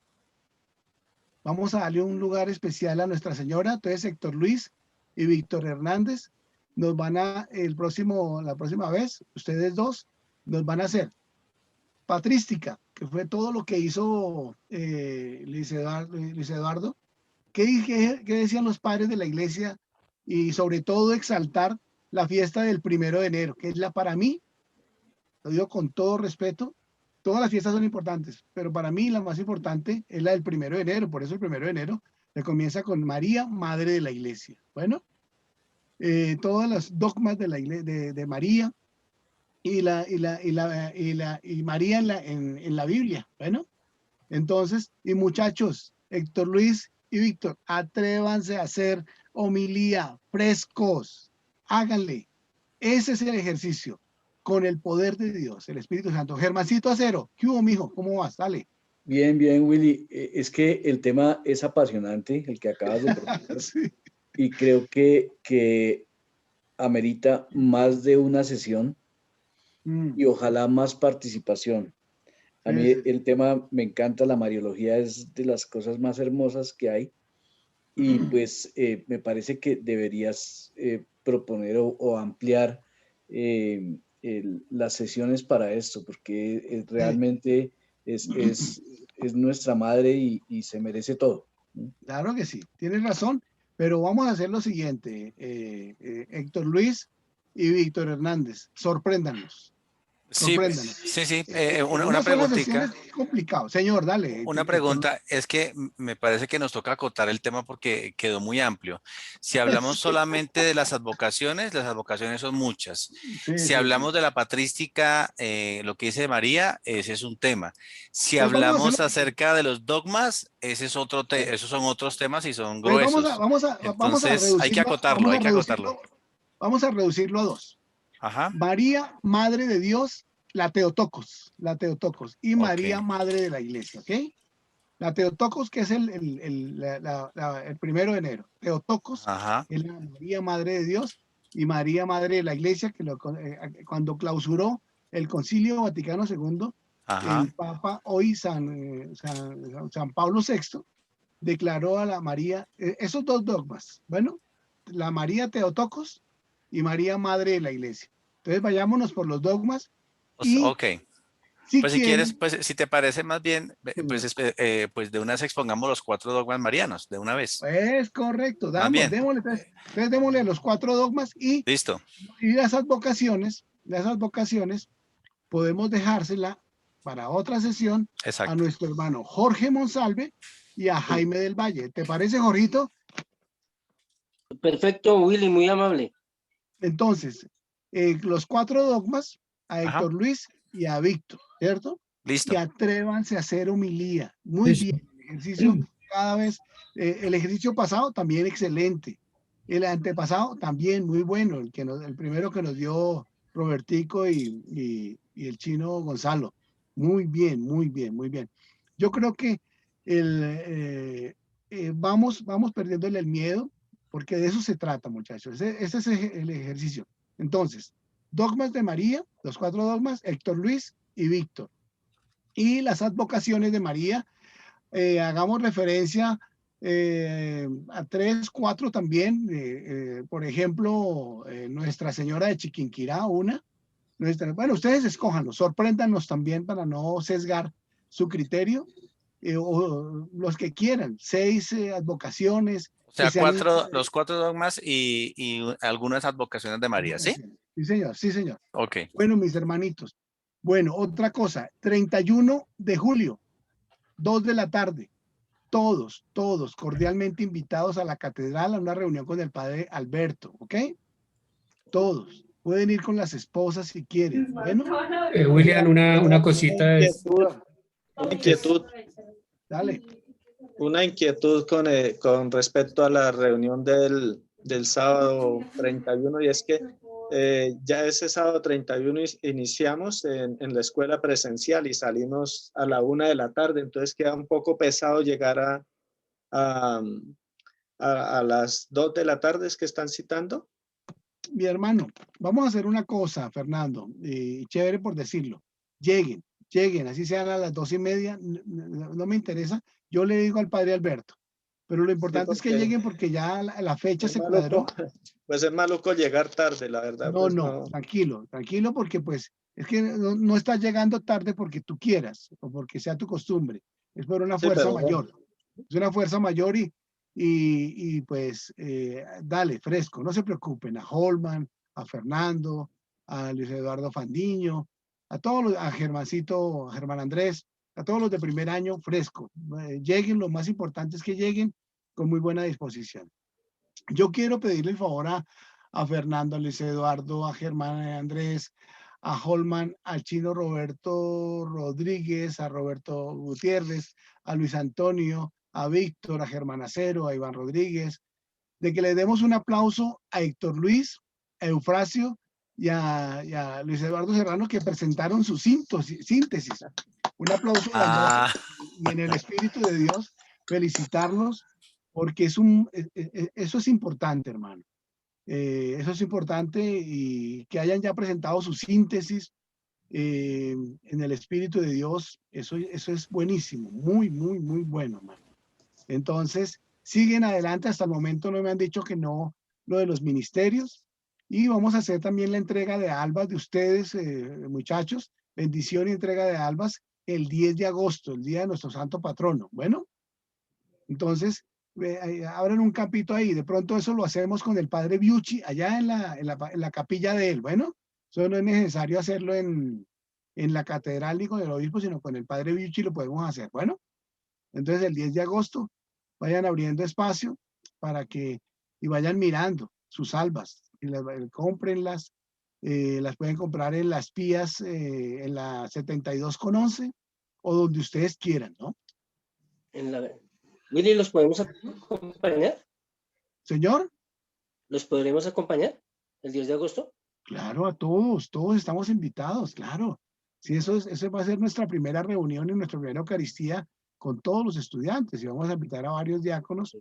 Vamos a darle un lugar especial a Nuestra Señora. Entonces, Héctor Luis y Víctor Hernández nos van a, la próxima vez, ustedes dos, nos van a hacer patrística, que fue todo lo que hizo Luis Eduardo. ¿Qué decían los padres de la iglesia? Y sobre todo exaltar la fiesta del 1 de enero, que es para mí, lo digo con todo respeto, todas las fiestas son importantes, pero para mí la más importante es la del 1 de enero. Por eso el 1 de enero se comienza con María, Madre de la Iglesia. Bueno, todas las dogmas de la iglesia, de María y María en la Biblia. Bueno, entonces, y muchachos, Héctor Luis y Víctor, atrévanse a hacer homilía, frescos, háganle. Ese es el ejercicio, con el poder de Dios, el Espíritu Santo. Germancito Acero, ¿qué hubo, mijo? ¿Cómo vas? Dale. Bien, bien, Willy. Es que el tema es apasionante, el que acabas de proponer, Sí. y creo que amerita más de una sesión y ojalá más participación. A mí el tema me encanta, la Mariología es de las cosas más hermosas que hay, y pues me parece que deberías proponer o ampliar las sesiones para esto, porque realmente es nuestra madre y se merece todo. Claro que sí, tienes razón, pero vamos a hacer lo siguiente, Héctor Luis y Víctor Hernández, sorpréndanos. Sí, Sorpréndanos. sí, En una sola sesión preguntita. es complicado. Señor, dale. Una pregunta es que me parece que nos toca acotar el tema porque quedó muy amplio. Si hablamos solamente de las advocaciones son muchas. Sí, Si sí, hablamos sí. de la patrística, lo que dice María, ese es un tema. Si Entonces vamos a hablamos hacerlo. acerca de los dogmas, ese es esos son otros temas y son Pues gruesos. vamos a Entonces hay que reducirlo, acotarlo, hay que acotarlo. vamos a reducirlo a dos. Ajá, María, Madre de Dios, la Teotocos, y ok. María, Madre de la Iglesia, ¿ok? La Teotocos, que es el 1 de enero. Teotocos Ajá, es la María, Madre de Dios, y María, Madre de la Iglesia, que cuando clausuró el Concilio Vaticano II, ajá. el Papa, hoy San Pablo VI, declaró a la María, esos dos dogmas, bueno, la María Teotocos y María, Madre de la Iglesia. Entonces vayámonos por los dogmas, y Ok. si Pues si quieres, quieren, pues si te parece más bien, pues, señor, pues de una vez expongamos los 4 dogmas marianos, de una vez. es correcto, Más bien, démosle, entonces démosle los 4 dogmas, y listo. las advocaciones podemos dejársela para otra sesión a Exacto. nuestro hermano Jorge Monsalve y a Jaime del Valle. ¿Te parece, Jorgito? Perfecto, Willy, muy amable. Entonces, los 4 dogmas a Ajá, Héctor Luis y a Víctor, ¿cierto? Y listo. atrévanse a hacer homilía. Muy bien, ejercicio cada vez. El ejercicio pasado también excelente. El antepasado también muy bueno. El primero que nos dio Robertico y el chino Gonzalo. Muy bien, muy bien, muy bien. Yo creo que vamos perdiéndole el miedo, porque de eso se trata, muchachos. Ese es el ejercicio. Entonces, dogmas de María, los 4 dogmas, Héctor Luis y Víctor. Y las advocaciones de María, hagamos referencia a 3, 4 también. Por ejemplo, Nuestra Señora de Chiquinquirá, una. Bueno, ustedes escójanlo, sorpréndanos también para no sesgar su criterio, o los que quieran, 6 advocaciones. O sea, Que sean, los 4 dogmas y algunas advocaciones de María, ¿sí? Sí, señor, sí, señor. Ok. Bueno, mis hermanitos. Bueno, otra cosa, 31 de julio, 2 de la tarde, todos cordialmente invitados a la catedral a una reunión con el padre Alberto, ¿ok? Todos. Pueden ir con las esposas si quieren. Bueno. William, una cosita es... Una inquietud. Dale. Una inquietud con respecto a la reunión del sábado 31, y es que ya ese sábado 31 iniciamos en la escuela presencial y salimos a la 1 de la tarde, entonces queda un poco pesado llegar a las 2 de la tarde, ¿es que están citando? Mi hermano, vamos a hacer una cosa, Fernando, chévere por decirlo. Lleguen, así sean a las 2:30, no me interesa. Yo le digo al padre Alberto, pero lo importante es que lleguen, porque ya la fecha se cuadró. Pues es maluco llegar tarde, la verdad. No, pues no, tranquilo, porque pues es que no estás llegando tarde porque tú quieras o porque sea tu costumbre. Es por una fuerza mayor. Es una fuerza mayor y pues dale, fresco, no se preocupen. A Holman, a Fernando, a Luis Eduardo Fandiño, a todos a Germancito, a Germán Andrés, a todos los de primer año, fresco. Lleguen, lo más importante es que lleguen con muy buena disposición. Yo quiero pedirle el favor a Fernando, a Luis Eduardo, a Germán Andrés, a Holman, al chino Roberto Rodríguez, a Roberto Gutiérrez, a Luis Antonio, a Víctor, a Germán Acero, a Iván Rodríguez, de que le demos un aplauso a Héctor Luis, a Eufrasio y a Luis Eduardo Serrano, que presentaron su síntesis. Un aplauso grandote, y en el Espíritu de Dios felicitarlos, porque eso es importante, hermano. Eso es importante, y que hayan ya presentado su síntesis en el Espíritu de Dios, eso es buenísimo, muy, muy, muy bueno, hermano. Entonces, siguen adelante. Hasta el momento no me han dicho que no, lo de los ministerios, y vamos a hacer también la entrega de albas de ustedes, muchachos, bendición y entrega de albas el 10 de agosto, el día de nuestro santo patrono. Bueno, entonces, abran un campito ahí. De pronto eso lo hacemos con el padre Biucci allá en la capilla de él. Bueno, eso no es necesario hacerlo en la catedral ni con el obispo, sino con el padre Biucci lo podemos hacer. Bueno, entonces el 10 de agosto vayan abriendo espacio y vayan mirando sus albas, y cómprenlas. Las pueden comprar en las Pías, en la 72,11, o donde ustedes quieran, ¿no? Willy, ¿los podemos acompañar? Señor. ¿Los podremos acompañar el 10 de agosto? Claro, a todos estamos invitados, claro. Sí, eso va a ser nuestra primera reunión y nuestra primera Eucaristía con todos los estudiantes, y vamos a invitar a varios diáconos,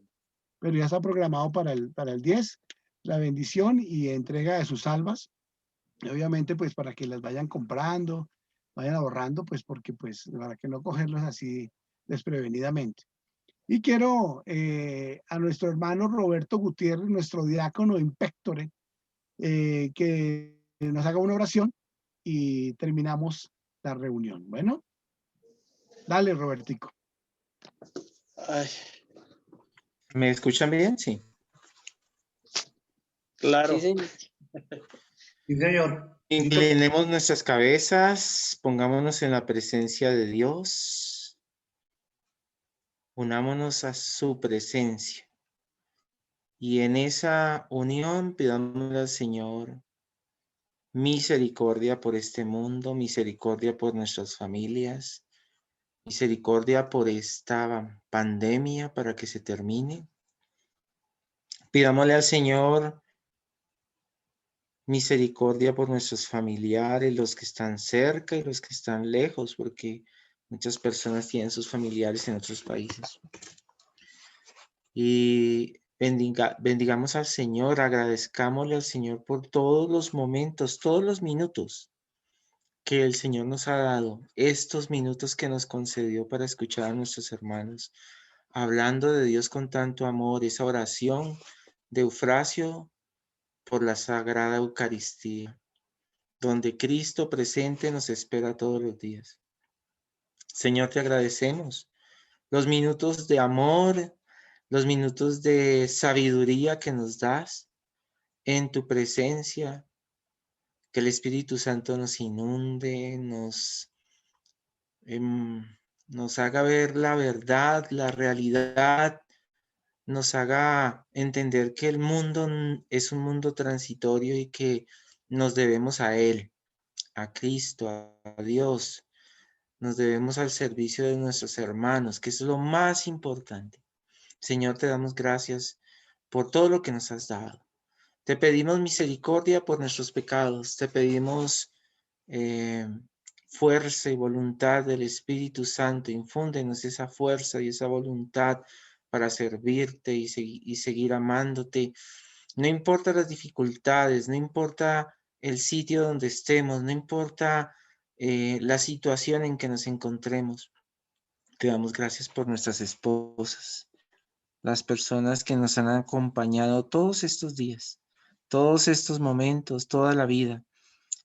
pero ya está programado para el 10, la bendición y entrega de sus albas, y obviamente pues para que las vayan comprando, vayan ahorrando, pues porque pues para que no cogerlos así desprevenidamente. Y quiero a nuestro hermano Roberto Gutiérrez, nuestro diácono impectore, que nos haga una oración y terminamos la reunión. Bueno, dale, Robertico. Ay. ¿Me escuchan bien? Sí. Claro. Sí, señor. Inclinemos nuestras cabezas, pongámonos en la presencia de Dios, unámonos a su presencia, y en esa unión pidámosle al Señor misericordia por este mundo, misericordia por nuestras familias, misericordia por esta pandemia para que se termine. Pidámosle al Señor misericordia por nuestros familiares, los que están cerca y los que están lejos, porque muchas personas tienen sus familiares en otros países. Y bendigamos al Señor, agradezcámosle al Señor por todos los momentos, todos los minutos que el Señor nos ha dado, estos minutos que nos concedió para escuchar a nuestros hermanos, hablando de Dios con tanto amor, esa oración de Eufrasio por la Sagrada Eucaristía, donde Cristo presente nos espera todos los días. Señor, te agradecemos los minutos de amor, los minutos de sabiduría que nos das en tu presencia, que el Espíritu Santo nos inunde, nos haga ver la verdad, la realidad, nos haga entender que el mundo es un mundo transitorio y que nos debemos a Él, a Cristo, a Dios. Nos debemos al servicio de nuestros hermanos, que es lo más importante. Señor, te damos gracias por todo lo que nos has dado. Te pedimos misericordia por nuestros pecados. Te pedimos fuerza y voluntad del Espíritu Santo. Infúndenos esa fuerza y esa voluntad para servirte y seguir amándote. No importa las dificultades, no importa el sitio donde estemos, no importa la situación en que nos encontremos. Te damos gracias por nuestras esposas, las personas que nos han acompañado todos estos días, todos estos momentos, toda la vida.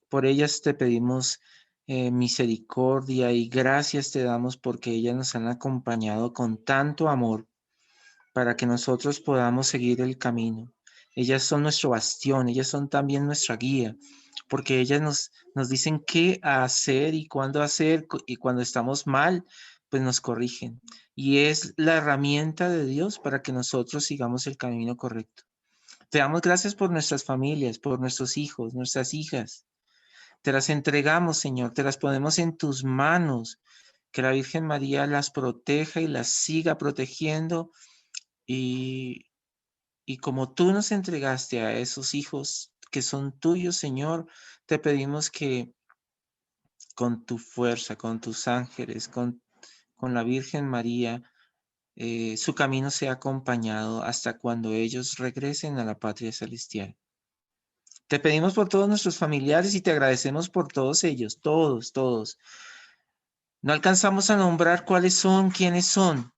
Por ellas te pedimos misericordia y gracias te damos porque ellas nos han acompañado con tanto amor para que nosotros podamos seguir el camino. Ellas son nuestro bastión, ellas son también nuestra guía, porque ellas nos dicen qué hacer y cuándo hacer, y cuando estamos mal, pues nos corrigen. Y es la herramienta de Dios para que nosotros sigamos el camino correcto. Te damos gracias por nuestras familias, por nuestros hijos, nuestras hijas. Te las entregamos, Señor, te las ponemos en tus manos. Que la Virgen María las proteja y las siga protegiendo. Y como tú nos entregaste a esos hijos que son tuyos, Señor, te pedimos que con tu fuerza, con tus ángeles, con la Virgen María, su camino sea acompañado hasta cuando ellos regresen a la patria celestial. Te pedimos por todos nuestros familiares y te agradecemos por todos ellos, todos, todos. No alcanzamos a nombrar cuáles son, quiénes son,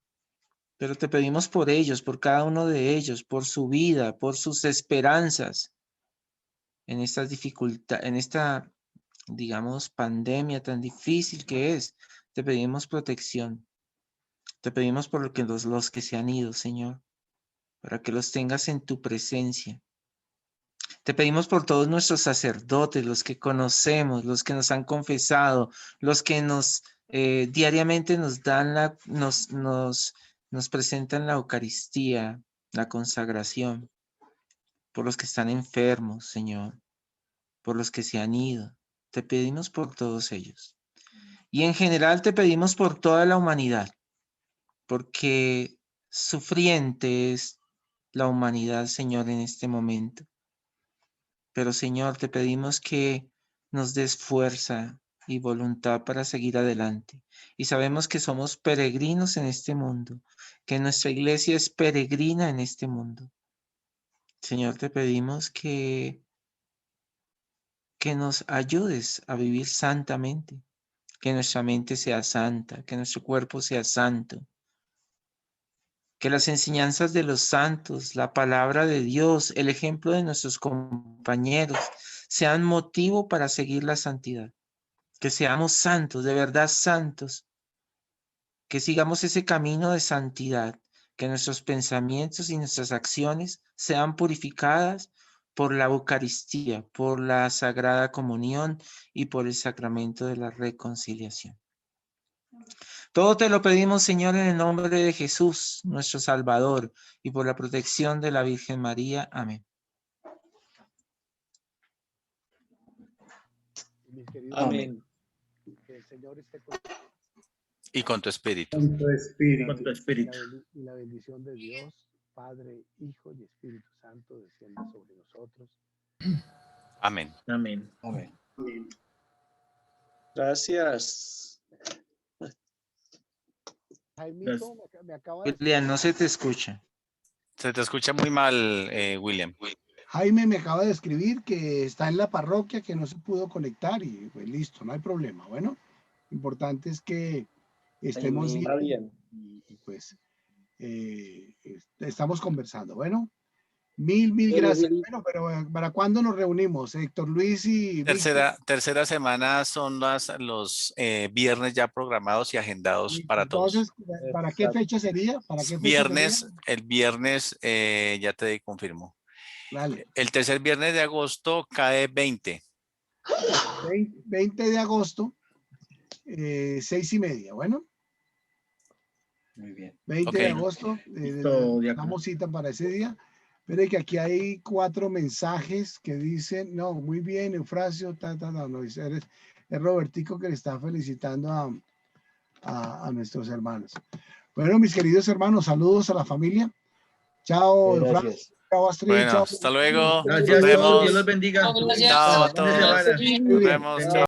pero te pedimos por ellos, por cada uno de ellos, por su vida, por sus esperanzas en estas dificultades, en esta, digamos, pandemia tan difícil que es. Te pedimos protección. Te pedimos por los que se han ido, Señor, para que los tengas en tu presencia. Te pedimos por todos nuestros sacerdotes, los que conocemos, los que nos han confesado, los que diariamente nos dan nos presentan la Eucaristía, la consagración, por los que están enfermos, Señor, por los que se han ido. Te pedimos por todos ellos. Y en general te pedimos por toda la humanidad, porque sufriente es la humanidad, Señor, en este momento. Pero, Señor, te pedimos que nos des fuerza y voluntad para seguir adelante. Y sabemos que somos peregrinos en este mundo, que nuestra iglesia es peregrina en este mundo. Señor, te pedimos que nos ayudes a vivir santamente, que nuestra mente sea santa, que nuestro cuerpo sea santo, que las enseñanzas de los santos, la palabra de Dios, el ejemplo de nuestros compañeros, sean motivo para seguir la santidad. Que seamos santos, de verdad santos, que sigamos ese camino de santidad, que nuestros pensamientos y nuestras acciones sean purificadas por la Eucaristía, por la Sagrada Comunión y por el sacramento de la reconciliación. Todo te lo pedimos, Señor, en el nombre de Jesús, nuestro Salvador, y por la protección de la Virgen María. Amén. Mis queridos, Amén. que el Señor esté con Y con tu espíritu. Con tu espíritu. Con tu espíritu. Y la bendición de Dios, Padre, Hijo y Espíritu Santo descienda sobre nosotros. Amén. Amén. Amén. Gracias. Jaimito, me acaba de... William, no se te escucha. Se te escucha muy mal, William. Jaime me acaba de escribir que está en la parroquia, que no se pudo conectar y pues listo, no hay problema. Bueno, importante es que estemos Está bien. y pues estamos conversando. Bueno, mil Bueno, gracias. Willy. Bueno, pero ¿para cuándo nos reunimos? Héctor Luis y Víctor. Tercera semana son los viernes ya programados y agendados para todos. Entonces, ¿para qué fecha sería? ¿Para qué fecha Viernes, el viernes ya te confirmo. Dale. El tercer viernes de agosto cae 20. 20 de agosto, 6:30, bueno. Muy bien. 20 de agosto, damos cita para ese día. Pero que aquí hay 4 mensajes que dicen, no, muy bien, Eufrasio, no, dice, es Robertico que le está felicitando a nuestros hermanos. Bueno, mis queridos hermanos, saludos a la familia. Chao, Eufrasio. Chao, Astrid. Bueno, Chao. hasta luego. Gracias, Nos vemos. Dios los bendiga. Chao a Fin de semana. todos. Nos vemos. Chao.